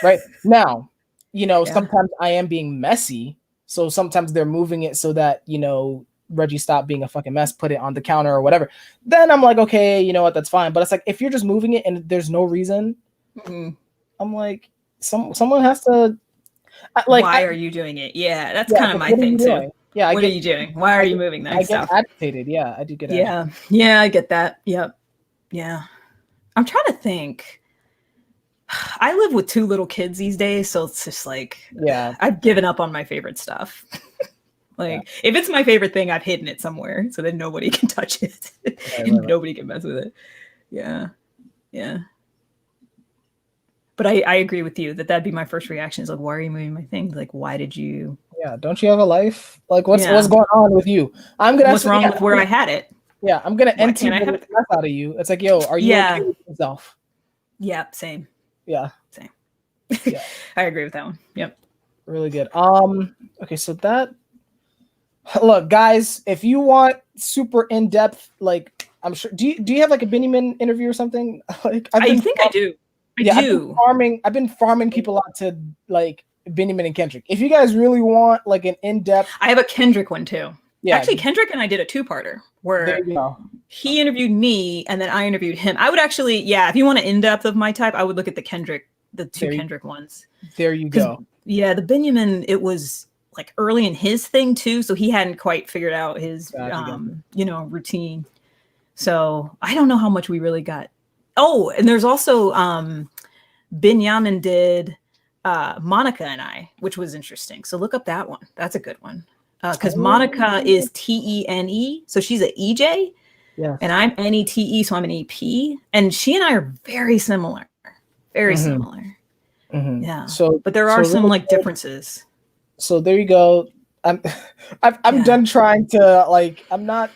right? Now, sometimes I am being messy, so sometimes they're moving it so that Reggie, stop being a fucking mess, put it on the counter or whatever. Then I'm like, okay, you know what, that's fine. But it's like if you're just moving it and there's no reason. Mm-hmm. I'm like, someone has to. Why are you doing it? Yeah, that's kind of my thing too. Yeah, what are you doing? Why are you moving that stuff? I get agitated. Yeah, I do get agitated. Yeah, I get that. Yep. Yeah. I'm trying to think. I live with 2 little kids these days, so it's just like, I've given up on my favorite stuff. If it's my favorite thing, I've hidden it somewhere so that nobody can touch it. And nobody can mess with it. Yeah. But I agree with you that'd be my first reaction is like, why are you moving my things? Like, why did you? Yeah, don't you have a life? Like, what's going on with you? What's wrong with where I had it? Yeah, I'm gonna empty the mess out of you. It's like, yo, are you okay with yourself? Yeah, same. Yeah, same. Yeah, I agree with that one. Yep, really good. Okay, so that. Look, guys, if you want super in depth, like I'm sure. Do you have like a Binyamin interview or something? Like, I think I do. I do. I've been farming people out to like Binyamin and Kendrick. If you guys really want like an in-depth, I have a Kendrick one too. Yeah, actually, Kendrick and I did a 2-parter where he interviewed me and then I interviewed him. I would actually, if you want an in-depth of my type, I would look at the two Kendrick ones. There you go. Yeah, the Binyamin, it was like early in his thing too, so he hadn't quite figured out his routine. So I don't know how much we really got. Oh, and there's also Binyamin did Monica and I, which was interesting. So look up that one. That's a good one. Because Monica is Tene, so she's an EJ. Yeah. And I'm NETE, so I'm an EP. And she and I are very similar. Very similar. Mm-hmm. Yeah. But there are some like differences. So there you go. I'm done trying to like. I'm not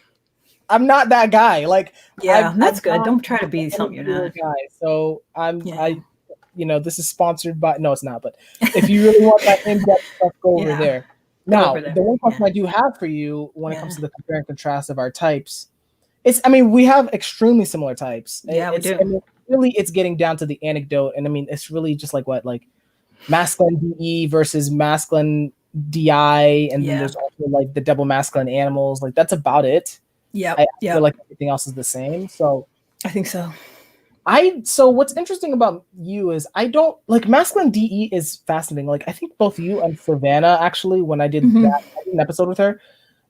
that guy. Like, that's good. Don't try to be something you're not. Guy. So this is sponsored by. No, it's not. But if you really want that in-depth stuff, go over there. Now, the one question I do have for you when it comes to the compare and contrast of our types, we have extremely similar types. Yeah, we do. It's getting down to the anecdote, and it's really just like masculine DE versus masculine DI, and then there's also like the double masculine animals. Like that's about it. Yeah, I feel like everything else is the same. So I think so. So what's interesting about you is I don't like masculine DE is fascinating. Like I think both you and Savannah actually, when I did an episode with her,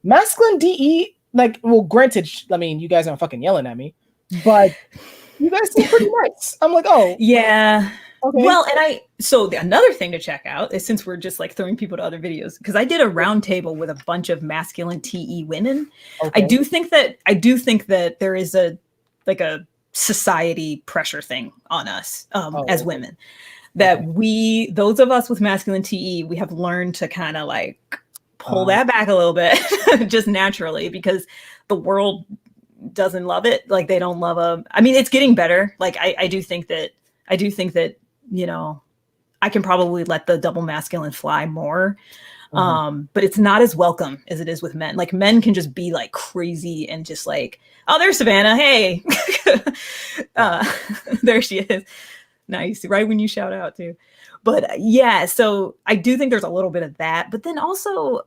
masculine DE, like, well, granted, you guys aren't fucking yelling at me, but you guys seem pretty nice. I'm like, oh yeah. Okay. Well, and another thing to check out is, since we're just like throwing people to other videos, because I did a roundtable with a bunch of masculine TE women. Okay. I do think that there is a society pressure thing on us as women. that those of us with masculine TE, we have learned to kind of like pull that back a little bit just naturally, because the world doesn't love it. Like they don't love I mean, it's getting better. Like I do think that, you know, I can probably let the double masculine fly more. But it's not as welcome as it is with men. Like men can just be like crazy and just like, oh, there's Savannah. Hey, there she is. Nice. Right when you shout out too. But yeah, so I do think there's a little bit of that. But then also,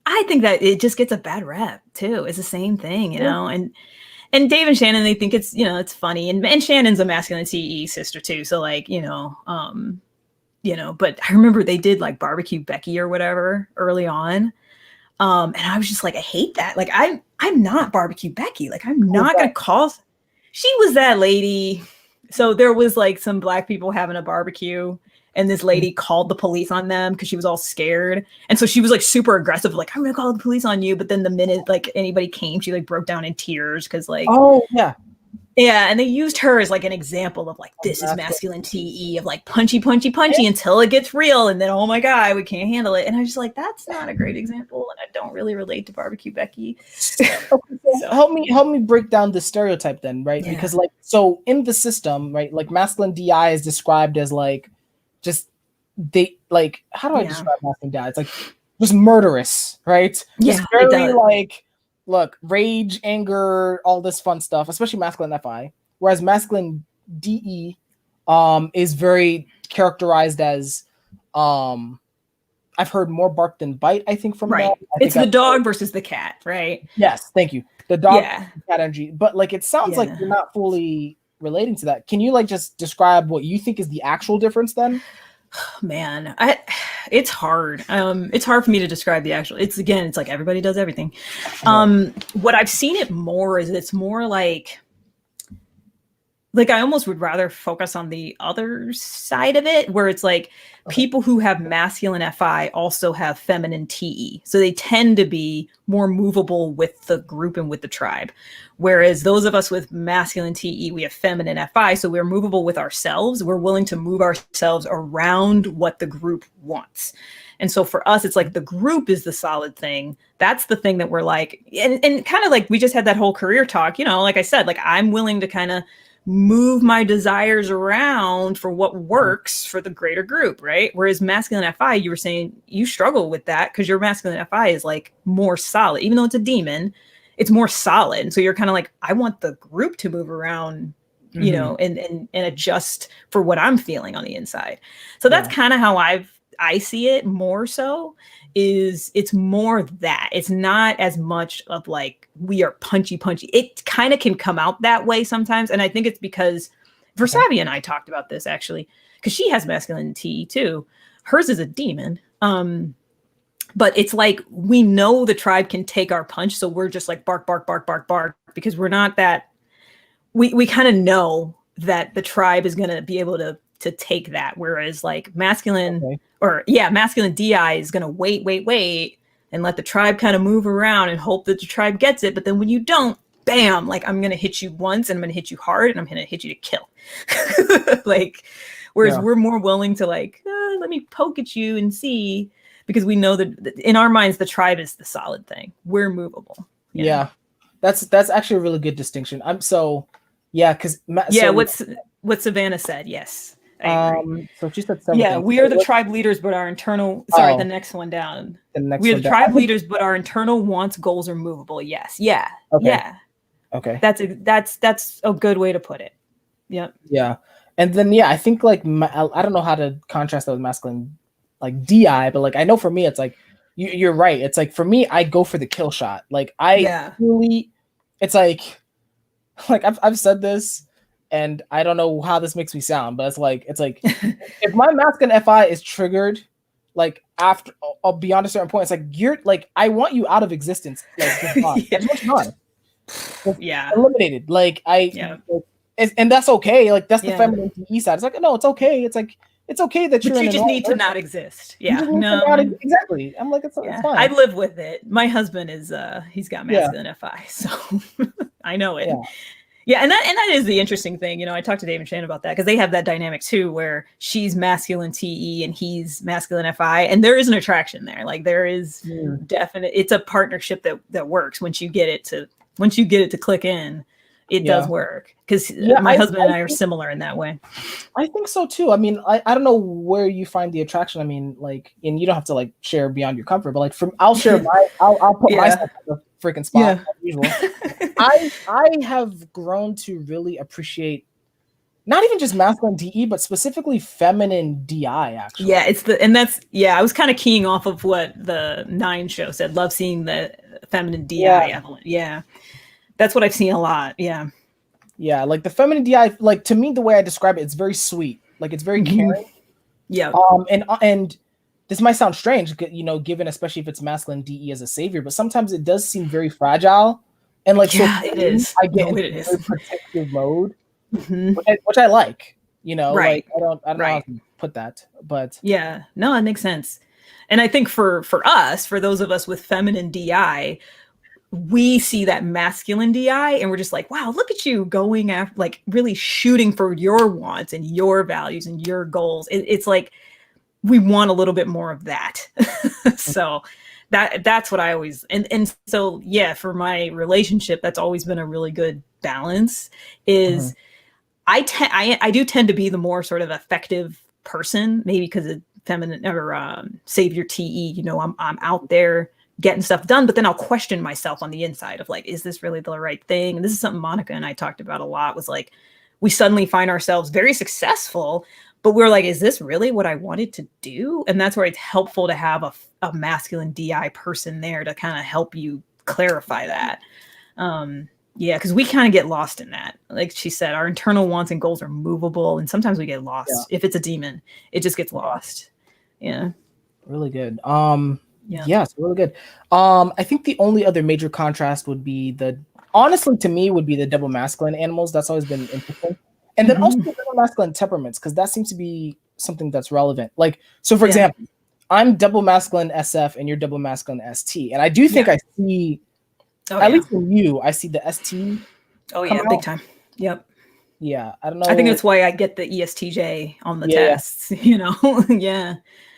I think that it just gets a bad rep too. It's the same thing, you know? And Dave and Shannon, they think it's, you know, it's funny. And Shannon's a masculine TE sister too. So like, you know, but I remember they did like barbecue Becky or whatever early on. And I was just like, I hate that. Like I'm not barbecue Becky. Like I'm not going to call. She was that lady. So there was like some Black people having a barbecue and this lady called the police on them because she was all scared. And so she was like super aggressive, like, I'm going to call the police on you. But then the minute like anybody came, she like broke down in tears because like, yeah, and they used her as like an example of like, this is masculine TE of like punchy until it gets real. And then, oh my God, we can't handle it. And I was just like, that's not a great example. And I don't really relate to barbecue Becky. So help me break down the stereotype then, right? Yeah. Because like, so in the system, right, like masculine DI is described as like, just they like, how do I describe masculine DI? It's like just murderous, right? Yeah, just very like, look, rage, anger, all this fun stuff, especially masculine FI. Whereas masculine DE is very characterized as I've heard more bark than bite, I think, from that. It's the dog versus the cat, right? Yes, thank you. The dog cat energy. But like it sounds like you're not fully relating to that. Can you like just describe what you think is the actual difference then? Man, it's hard. It's hard for me to describe the actual. It's like everybody does everything. What I've seen it more is it's more like I almost would rather focus on the other side of it, where it's like people who have masculine FI also have feminine TE. So they tend to be more movable with the group and with the tribe. Whereas those of us with masculine TE, we have feminine FI. So we're movable with ourselves. We're willing to move ourselves around what the group wants. And so for us, it's like the group is the solid thing. That's the thing that we're like, and kind of like we just had that whole career talk, you know, like I said, like I'm willing to kind of move my desires around for what works for the greater group, right? Whereas masculine FI, you were saying you struggle with that because your masculine FI is like more solid. Even though it's a demon, it's more solid. And so you're kind of like, I want the group to move around, you know, and adjust for what I'm feeling on the inside. So that's kind of how I see it more so. Is it's more that it's not as much of like we are punchy. It kind of can come out that way sometimes. And I think it's because Versavia and I talked about this actually, because she has masculine TE too. Hers is a demon. But it's like we know the tribe can take our punch. So we're just like bark, because we're not that we kind of know that the tribe is gonna be able to take that. Whereas like masculine DI is going to wait and let the tribe kind of move around and hope that the tribe gets it. But then when you don't, bam, like I'm going to hit you once and I'm going to hit you hard and I'm going to hit you to kill. Like, whereas we're more willing to like, let me poke at you and see, because we know that in our minds, the tribe is the solid thing. We're movable. Yeah. That's actually a really good distinction. Because what Savannah said. Yes. So she said something. Yeah, we are the tribe leaders, but our internal. Sorry, the next one down. We are the tribe leaders, but our internal wants, goals are movable. Yes. Yeah. Okay. Yeah. Okay. That's a good way to put it. Yep. Yeah, and then I think like I don't know how to contrast that with masculine, like DI, but like I know for me it's like you're right. It's like for me I go for the kill shot. Like really, it's like I've said this. And I don't know how this makes me sound, but it's like if my masculine FI is triggered, like after beyond a certain point, it's like you're like I want you out of existence, like just gone. Eliminated. Like and that's okay. Like that's the feminine TE side. It's like no, it's okay. It's like it's okay that you just need to not exist. Yeah, exactly. I'm like it's fine. I live with it. My husband is he's got masculine FI, so I know it. Yeah, and that is the interesting thing. You know, I talked to Dave and Shane about that because they have that dynamic too, where she's masculine TE and he's masculine FI, and there is an attraction there. Like there is definite. It's a partnership that works once you get it to click in. It does work because my husband and I are similar in that way. I think so too. I mean, I don't know where you find the attraction. I mean, like, and you don't have to like share beyond your comfort, but like I'll share I'll put myself on the freaking spot as usual. I have grown to really appreciate not even just masculine DE, but specifically feminine DI. Actually, I was kind of keying off of what the 9 show said. Love seeing the feminine DI, Evelyn. Yeah, that's what I've seen a lot. Yeah. Yeah, like the feminine DI, like to me, the way I describe it, it's very sweet. Like it's very caring. Yeah. And this might sound strange, you know, given especially if it's masculine DE as a savior, but sometimes it does seem very fragile. And like, it is. I get into a protective mode, which I like. You know, like I don't know how to put that, but yeah, no, it makes sense. And I think for us, for those of us with feminine DI, we see that masculine DI and we're just like, wow, look at you going after, like really shooting for your wants and your values and your goals. It's like, we want a little bit more of that. So that's what I always, and so, yeah, for my relationship, that's always been a really good balance is I do tend to be the more sort of effective person, maybe because of feminine or savior TE, you know, I'm out there getting stuff done, but then I'll question myself on the inside of like, is this really the right thing? And this is something Monica and I talked about a lot, was like, we suddenly find ourselves very successful, but we're like, is this really what I wanted to do? And that's where it's helpful to have a masculine DI person there to kind of help you clarify that. Yeah, because we kind of get lost in that. Like she said, our internal wants and goals are movable, and sometimes we get lost. Yeah. If it's a demon, it just gets lost. Yeah. Really good. It's really good. I think the only other major contrast would be honestly to me would be the double masculine animals. That's always been interesting. And then also the double masculine temperaments, because that seems to be something that's relevant. Like, so for example, I'm double masculine SF and you're double masculine ST. And I do think I see, at least in you, I see the ST. Oh yeah, big time. Yep. Yeah, I don't know. I think that's why I get the ESTJ on the tests, you know? Yeah.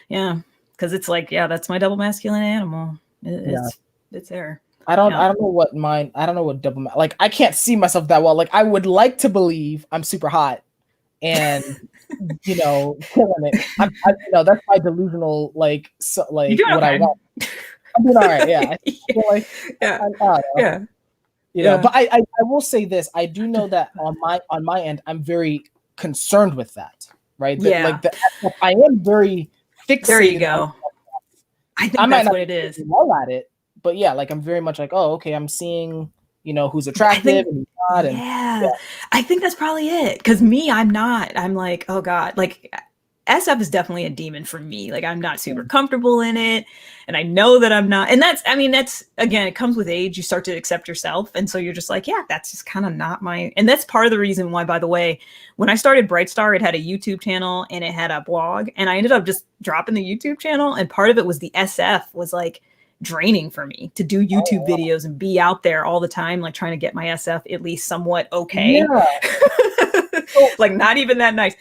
Because it's like, that's my double masculine animal. It's there. I don't know what double, like, I can't see myself that well. Like, I would like to believe I'm super hot and, you know, killing it. You know, that's my delusional, like, what I want. I'm doing all right. Yeah. But I will say this. I do know that on my end, I'm very concerned with that. Right. I am very fixated. There you go. I think that's what it is. Well at it, but yeah, like I'm very much like, oh, okay, I'm seeing, you know, who's attractive and who's not. And I think that's probably it. Because me, I'm not. I'm like, oh God, like SF is definitely a demon for me. Like I'm not super comfortable in it, and I know that I'm not. And that's again, it comes with age. You start to accept yourself, and so you're just like, yeah, that's just kind of not my. And that's part of the reason why, by the way, when I started Bright Star, it had a YouTube channel and it had a blog, and I ended up just dropping the YouTube channel. And part of it was the SF was like draining for me to do YouTube videos and be out there all the time, like trying to get my SF at least somewhat okay. Like not even that nice.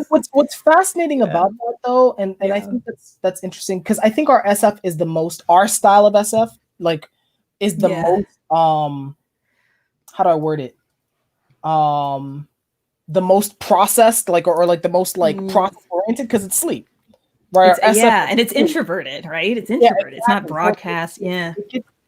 What's fascinating about that though, and I think that's interesting, because I think our SF is our style of SF, like, is the most how do I word it? The most processed, like, or like the most like process oriented, because it's sleep. Right. And it's introverted, right? It's introverted. Exactly. It's not broadcast.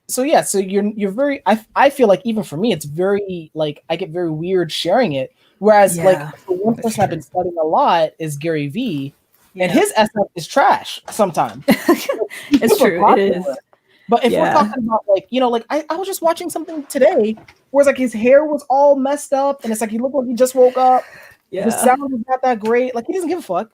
So you're very, I feel like even for me, it's very like, I get very weird sharing it. Whereas like the one person I've been studying a lot is Gary V, and his SF is trash sometimes. It's true. Popular. It is. But if we're talking about like, you know, like I was just watching something today where it's like his hair was all messed up and it's like he looked like he just woke up. The sound was not that great. Like he doesn't give a fuck.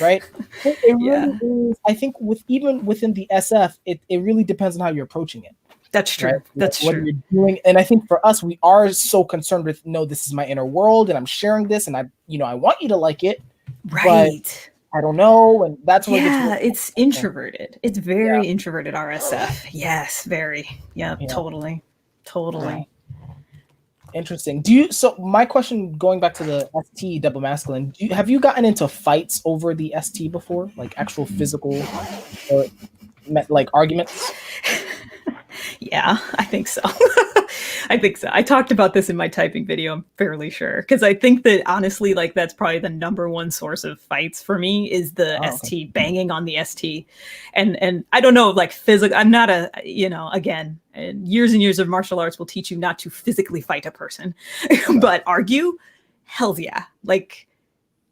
Right. It really is. I think even within the SF, it really depends on how you're approaching it. That's true. Right? That's what you're doing. And I think for us, we are so concerned with, no, this is my inner world and I'm sharing this and I want you to like it. Right. But I don't know. And that's what it's introverted. It's very introverted RSF. Yes, very. Yeah, totally. Interesting. So my question, going back to the ST double masculine, have you gotten into fights over the ST before? Like actual physical or like arguments? Yeah, I think so. I think so. I talked about this in my typing video, I'm fairly sure. Because I think that honestly, like that's probably the number one source of fights for me is the ST, banging on the ST. And I don't know, like physical, I'm not again, and years of martial arts will teach you not to physically fight a person. But argue, hells yeah. Like,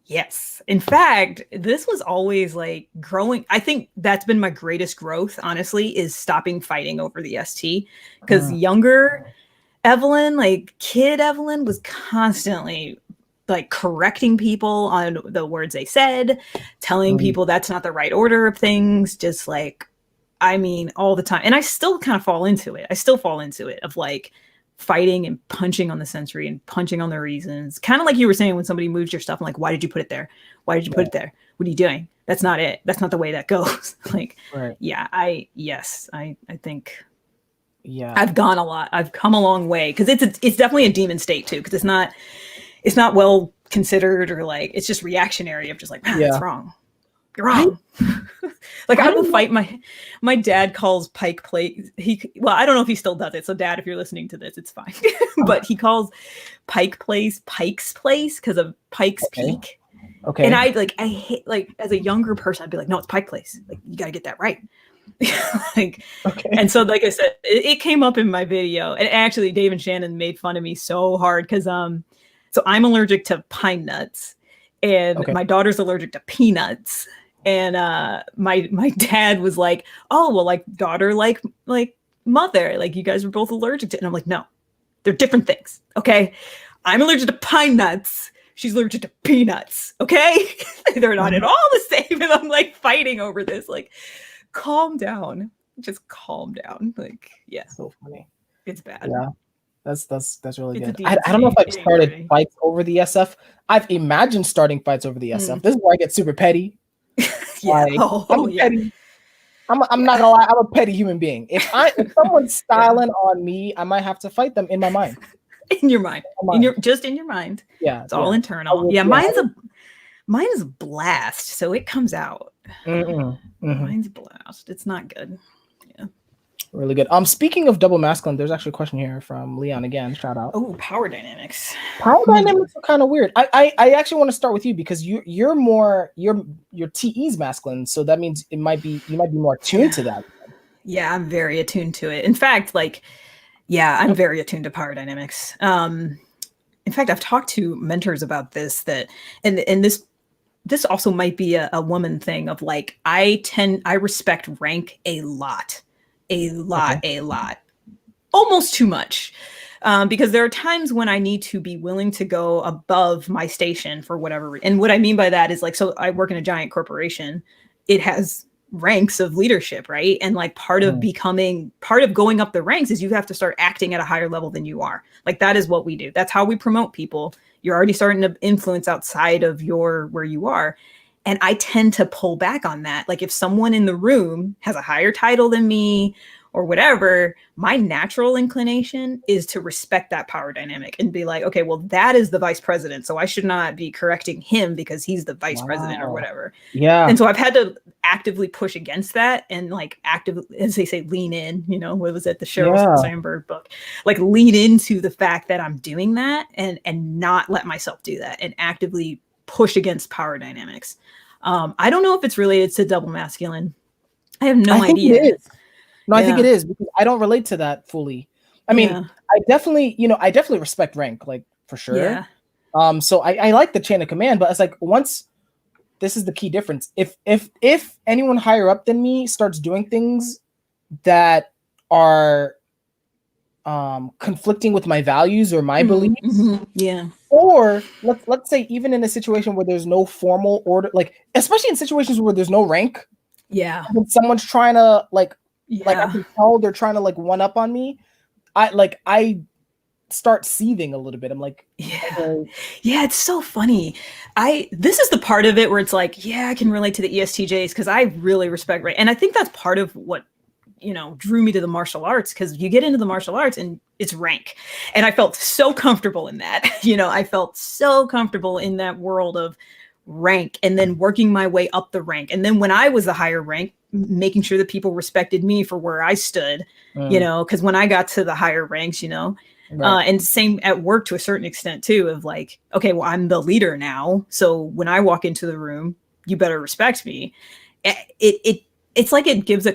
yes. In fact, this was always like growing. I think that's been my greatest growth, honestly, is stopping fighting over the ST. Because younger Evelyn, like kid Evelyn, was constantly like correcting people on the words they said, telling people that's not the right order of things, just like, I mean, all the time. And I still kind of fall into it. I still fall into it of like fighting and punching on the sensory and punching on the reasons. Kind of like you were saying when somebody moves your stuff, I'm like, why did you put it there? Why did you put it there? What are you doing? That's not it. That's not the way that goes. Like, yeah, I think I've gone a lot. I've come a long way because it's definitely a demon state too. Because it's not well considered or like, it's just reactionary of just like, that's wrong. You're wrong. Like I will fight my dad calls pike place. Well, I don't know if he still does it. So dad, if you're listening to this, it's fine. But he calls pike place Pike's place because of Pike's Peak. Okay. And I hate, like as a younger person, I'd be like, no, it's Pike Place. Like you got to get that right. And so like I said, it came up in my video, and actually Dave and Shannon made fun of me so hard because so I'm allergic to pine nuts, and my daughter's allergic to peanuts. And my dad was like, oh, well, like daughter, like mother, like you guys were both allergic to it. And I'm like, no, they're different things. Okay. I'm allergic to pine nuts. She's allergic to peanuts. Okay. They're not at all the same. And I'm like fighting over this, like, calm down. Just calm down. Like, yeah. So funny. It's bad. Yeah. That's really good. I don't know if I've started fights over the SF. I've imagined starting fights over the SF. This is where I get super petty. Yeah. Petty. I'm not gonna lie, I'm a petty human being. If someone's styling on me, I might have to fight them in my mind. In your mind. Just in your mind. Yeah. It's all internal. Yeah, mine is a blast, so it comes out. Mine's a blast. It's not good. Yeah. Really good. Speaking of double masculine, there's actually a question here from Leon again. Shout out. Oh, power dynamics. Power dynamics are kind of weird. I actually want to start with you because you're more your TE's masculine, so that means you might be more attuned to that. Yeah, I'm very attuned to it. In fact, I'm very attuned to power dynamics. In fact, I've talked to mentors about this, and this also might be a woman thing of like, I respect rank a lot, almost too much. Because there are times when I need to be willing to go above my station for whatever. And what I mean by that is like, so I work in a giant corporation. It has ranks of leadership, right? And like part of going up the ranks is you have to start acting at a higher level than you are. Like that is what we do. That's how we promote people. You're already starting to influence outside of where you are. And I tend to pull back on that. Like if someone in the room has a higher title than me or whatever, my natural inclination is to respect that power dynamic and be like, okay, well, that is the vice president. So I should not be correcting him because he's the vice president or whatever. Yeah. And so I've had to actively push against that and like as they say, lean in, what was it? The Sheryl Sandberg book, like lean into the fact that I'm doing that and not let myself do that and actively push against power dynamics. I don't know if it's related to double masculine. I have no idea. It is. No, I think it is because I don't relate to that fully. I mean, I definitely respect rank, like for sure. Yeah. So I like the chain of command, but it's like this is the key difference. If anyone higher up than me starts doing things that are conflicting with my values or my beliefs, or let's say even in a situation where there's no formal order, like especially in situations where there's no rank, when someone's trying to like I can tell they're trying to like one up on me, I start seething a little bit. I'm like, it's so funny. This is the part of it where it's like, I can relate to the ESTJs because I really respect rank, and I think that's part of what drew me to the martial arts, because you get into the martial arts and it's rank. And I felt so comfortable in that. I felt so comfortable in that world of rank, and then working my way up the rank. And then when I was the higher rank, making sure that people respected me for where I stood, because when I got to the higher ranks, right. And same at work to a certain extent too, of like, okay, well, I'm the leader now. So when I walk into the room, you better respect me. It's like it gives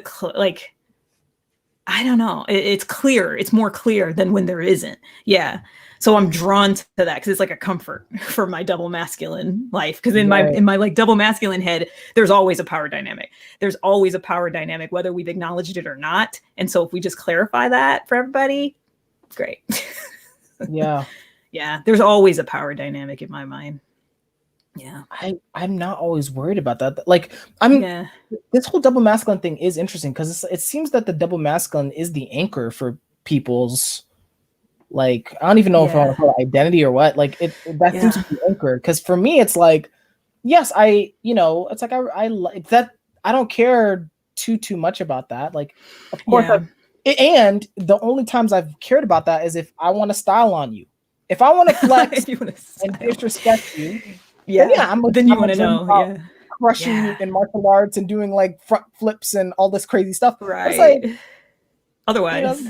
I don't know. It's clear. It's more clear than when there isn't. Yeah. So I'm drawn to that because it's like a comfort for my double masculine life. Because in my like double masculine head, there's always a power dynamic. There's always a power dynamic, whether we've acknowledged it or not. And so if we just clarify that for everybody, great. Yeah. Yeah. There's always a power dynamic in my mind. Yeah. I'm not always worried about that. Like this whole double masculine thing is interesting because it seems that the double masculine is the anchor for people's, like, I don't even know if I want to call it identity or what. Like that seems to be the anchor. Because for me, it's like, yes, it's like I like that. I don't care too much about that. Like, of course, and the only times I've cared about that is if I want to style on you. If I want to flex and disrespect you. Then you want to know, crushing you in martial arts and doing like front flips and all this crazy stuff. Right. Like, otherwise,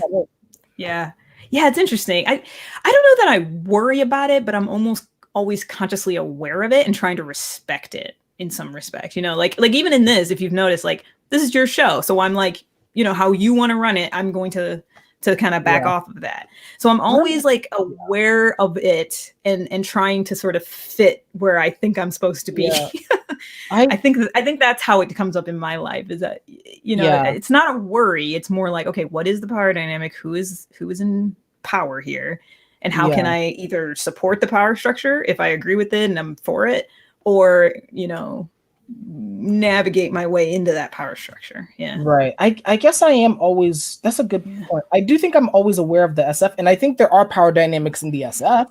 it's interesting. I don't know that I worry about it, but I'm almost always consciously aware of it and trying to respect it in some respect. Like even in this, if you've noticed, like this is your show, so I'm like, how you want to run it, I'm going to kind of back off of that. So I'm always like aware of it and trying to sort of fit where I think I'm supposed to be. Yeah. I think that's how it comes up in my life, is that, it's not a worry. It's more like, okay, what is the power dynamic? Who is in power here? And how can I either support the power structure if I agree with it and I'm for it, or, navigate my way into that power structure. Yeah. Right. I guess I am always, that's a good point. I do think I'm always aware of the SF, and I think there are power dynamics in the SF.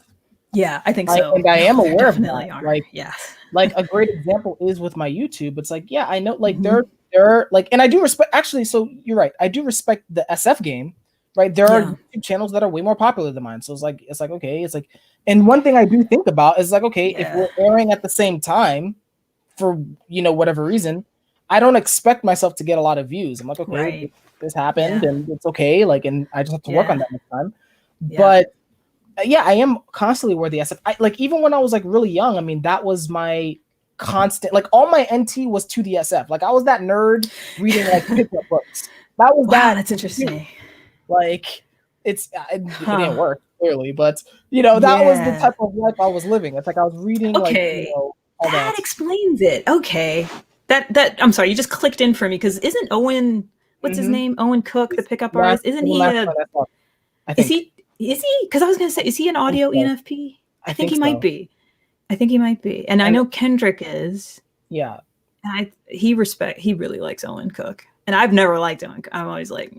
Yeah, I think so. And I am aware of that. Are. Like, like a great example is with my YouTube. It's like, I know, like they're like, and I do respect, actually, so you're right. I do respect the SF game, right? There are YouTube channels that are way more popular than mine. So it's like, okay, it's like, and one thing I do think about is like, okay, if we're airing at the same time, for whatever reason, I don't expect myself to get a lot of views. I'm like, okay, this happened and it's okay. Like, and I just have to work on that next time. Yeah. But I am constantly aware of the SF. Like even when I was like really young, I mean, that was my constant, like all my NT was to the SF. Like I was that nerd reading like pickup books. That was that's interesting. Like it didn't work clearly, but that was the type of life I was living. It's like I was reading that explains it. Okay. That I'm sorry, you just clicked in for me, because isn't Owen, what's his name? Owen Cook, the pickup artist? Isn't he is he? Because I was gonna say, is he an audio ENFP? I think he might be. And I know Kendrick is. Yeah. And he really likes Owen Cook. And I've never liked Owen Cook. I'm always like,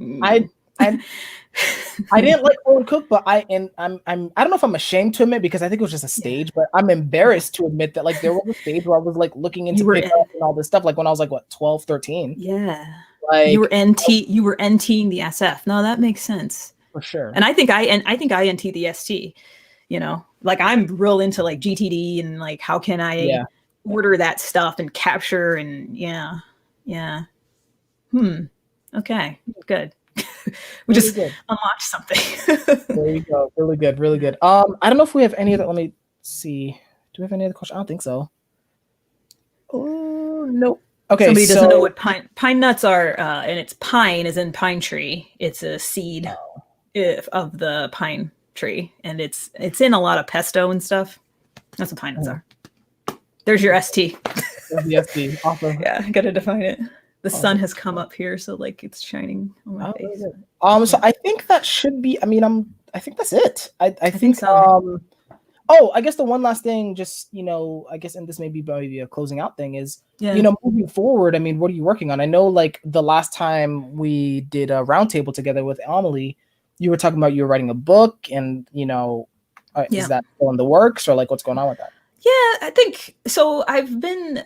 I didn't like Owen Cook, but I don't know if I'm ashamed to admit, because I think it was just a stage, but I'm embarrassed to admit that like there was a stage where I was like looking into pickup and all this stuff, like when I was like 12, 13. Yeah. Like you were NTing the SF. No, that makes sense. For sure. And I think I NT the ST, like I'm real into like GTD and like how can I order that stuff and capture and okay, good. We just unlocked something. There you go. Really good. Really good. I don't know if we have any other. Let me see. Do we have any other questions? I don't think so. Oh no. Okay. Somebody doesn't know what pine nuts are, and it's pine as in pine tree. It's a seed of the pine tree, and it's in a lot of pesto and stuff. That's what pine nuts are. There's your ST. There's the ST. Awesome. Yeah, I gotta define it. The sun has come up here, so like it's shining on my face. So I think that should be. I mean, I think that's it. I think so. I guess the one last thing, just I guess, and this may be maybe a closing out thing, is moving forward. I mean, what are you working on? I know, like the last time we did a roundtable together with Amelie, you were talking about you were writing a book, and is that still in the works, or like what's going on with that? Yeah, I think so. I've been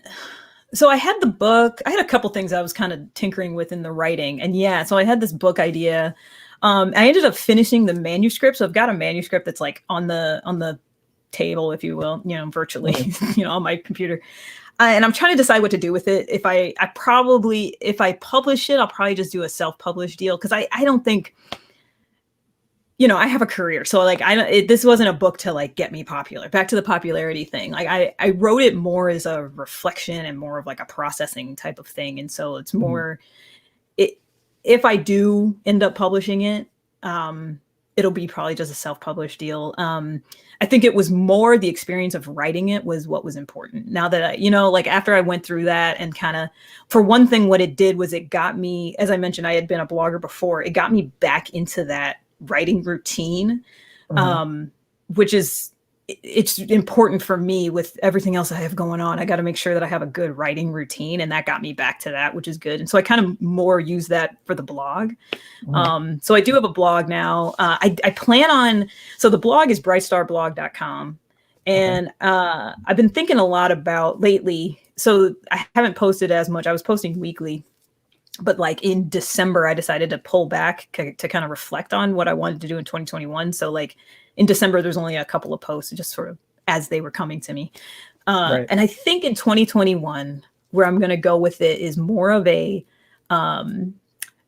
So I had the book. I had a couple things I was kind of tinkering with in the writing, and yeah, so I had this book idea. I ended up finishing the manuscript, so I've got a manuscript that's like on the table, if you will, virtually, on my computer. And I'm trying to decide what to do with it. If I publish it, I'll probably just do a self-published deal, because I don't think, I have a career, so like this wasn't a book to like get me popular. Back to the popularity thing. Like I wrote it more as a reflection and more of like a processing type of thing, and so it's more. If I do end up publishing it, it'll be probably just a self-published deal. I think it was more the experience of writing it was what was important. Now that like after I went through that, and kind of, for one thing, what it did was it got me, as I mentioned, I had been a blogger before. It got me back into that writing routine, which is, it's important for me with everything else I have going on. I got to make sure that I have a good writing routine, and that got me back to that, which is good. And so I kind of more use that for the blog. So I do have a blog now. I plan on, so the blog is brightstarblog.com. And I've been thinking a lot about lately. So I haven't posted as much. I was posting weekly, but like in December, I decided to pull back to kind of reflect on what I wanted to do in 2021. So like in December, there's only a couple of posts, just sort of as they were coming to me. And I think in 2021, where I'm going to go with it is more of a,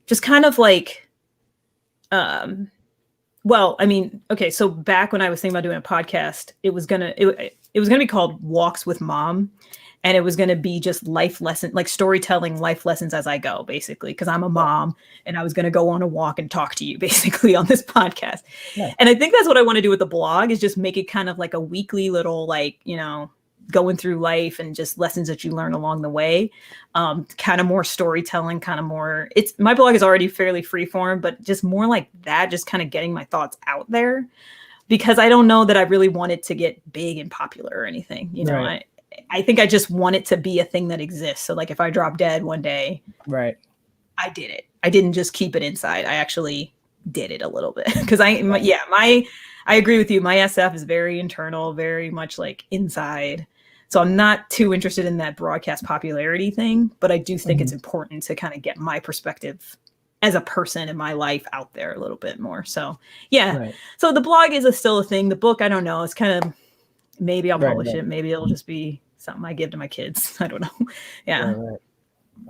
just kind of like, well, I mean, okay. So back when I was thinking about doing a podcast, it was going to be called Walks with Mom. And it was going to be just life lesson, like storytelling life lessons as I go, basically, because I'm a mom, and I was going to go on a walk and talk to you basically on this podcast. Yeah. And I think that's what I want to do with the blog, is just make it kind of like a weekly little, like, going through life and just lessons that you learn along the way. Kind of more storytelling, kind of more, my blog is already fairly free form, but just more like that, just kind of getting my thoughts out there, because I don't know that I really want it to get big and popular or anything, Right. I think I just want it to be a thing that exists. So like if I drop dead one day, right, I did it. I didn't just keep it inside. I actually did it a little bit, because I agree with you. My SF is very internal, very much like inside. So I'm not too interested in that broadcast popularity thing, but I do think it's important to kind of get my perspective as a person in my life out there a little bit more. So yeah. Right. So the blog is still a thing. The book, I don't know. It's kind of, maybe I'll publish it. Maybe it'll just be something I give to my kids. I don't know. Yeah. Right.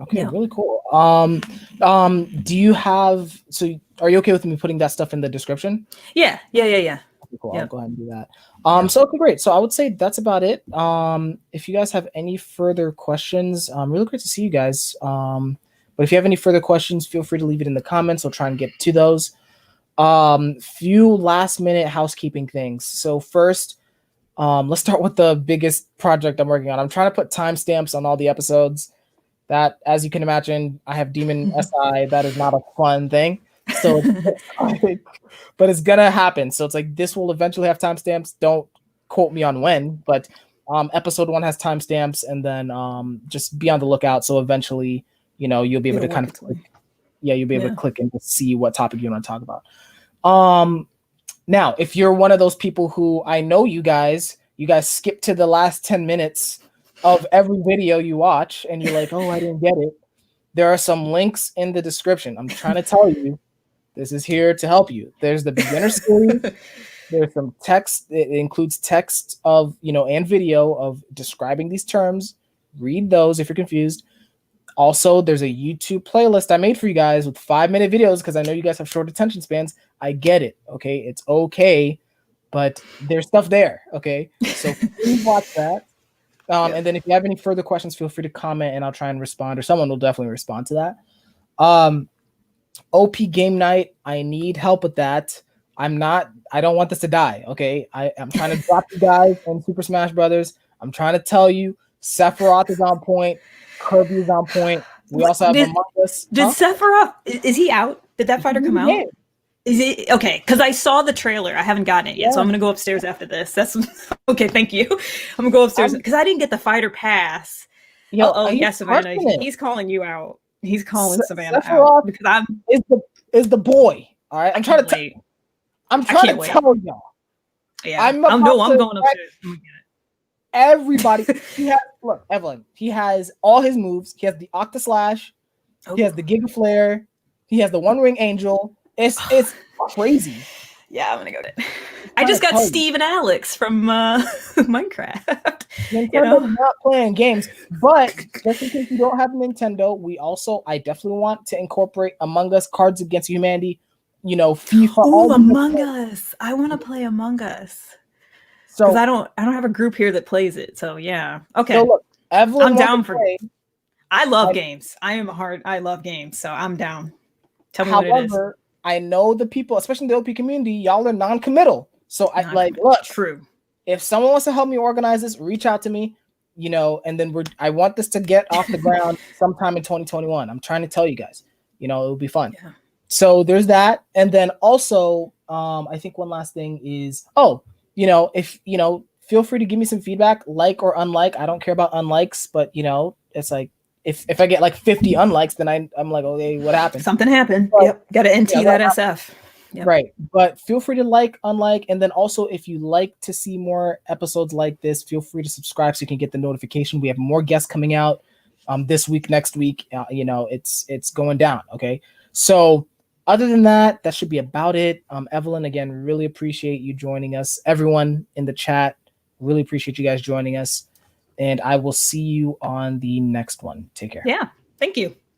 Okay. Yeah. Really cool. Do you have, so are you okay with me putting that stuff in the description? Yeah. Okay, cool. I'll go ahead and do that. So, okay, great. So I would say that's about it. If you guys have any further questions, really great to see you guys. But if you have any further questions, feel free to leave it in the comments. I'll try and get to those. Few last minute housekeeping things. So first, let's start with the biggest project I'm working on. I'm trying to put timestamps on all the episodes. That, as you can imagine, I have Demon SI. That is not a fun thing. So, but it's gonna happen. So it's like, this will eventually have timestamps. Don't quote me on when, but episode 1 has timestamps, and then just be on the lookout. So eventually, you'll be able to kind of click. Yeah, you'll be able to click and see what topic you want to talk about. Now, if you're one of those people who, I know you guys skip to the last 10 minutes of every video you watch, and you're like, oh, I didn't get it. There are some links in the description. I'm trying to tell you, this is here to help you. There's the beginner series. There's some text. It includes text of, and video of describing these terms. Read those if you're confused. Also, there's a YouTube playlist I made for you guys with 5-minute videos, because I know you guys have short attention spans. I get it. Okay. It's okay. But there's stuff there. Okay. So please watch that. And then if you have any further questions, feel free to comment, and I'll try and respond, or someone will definitely respond to that. OP game night. I need help with that. I don't want this to die. Okay. I'm trying to drop you guys in Super Smash Brothers. I'm trying to tell you, Sephiroth is on point. Kirby is on point. We also have Among Us. Did Sephiroth, is he out? Did that fighter come out? Is it okay? Because I saw the trailer. I haven't gotten it yet, so I'm gonna go upstairs after this. That's okay. Thank you. I'm gonna go upstairs because I didn't get the fighter pass. Yes, Savannah. He's calling you out. He's calling Savannah out because is the boy. All right, I'm trying to tell y'all. Yeah, I'm going upstairs. I'm gonna get it. everybody. Look, Evelyn. He has all his moves. He has the Octa Slash. He has the Giga Flare. He has the One Ring Angel. It's crazy. Yeah, I'm gonna go to it. I just got Steve and Alex from Minecraft. Nintendo's not playing games, but just in case you don't have Nintendo, I definitely want to incorporate Among Us, Cards Against Humanity, FIFA. Oh, Among Us! I want to play Among Us because so I don't have a group here that plays it. So yeah, okay. So look, Evelyn, I'm down for. I love games. I love games, so I'm down. Tell me what it is. I know the people, especially in the OP community, y'all are non-committal. So look, true. If someone wants to help me organize this, reach out to me, and then I want this to get off the ground sometime in 2021. I'm trying to tell you guys, it'll be fun. Yeah. So there's that. And then also, I think one last thing is, if, feel free to give me some feedback, like or unlike. I don't care about unlikes, but it's like, if I get like 50 unlikes, then I'm like, okay, what happened? Something happened. But, yep. Got to NT that SF. Yep. Right. But feel free to like, unlike, and then also if you like to see more episodes like this, feel free to subscribe so you can get the notification. We have more guests coming out this week, next week. It's going down. Okay. So other than that, that should be about it. Evelyn, again, really appreciate you joining us. Everyone in the chat, really appreciate you guys joining us. And I will see you on the next one. Take care. Yeah. Thank you.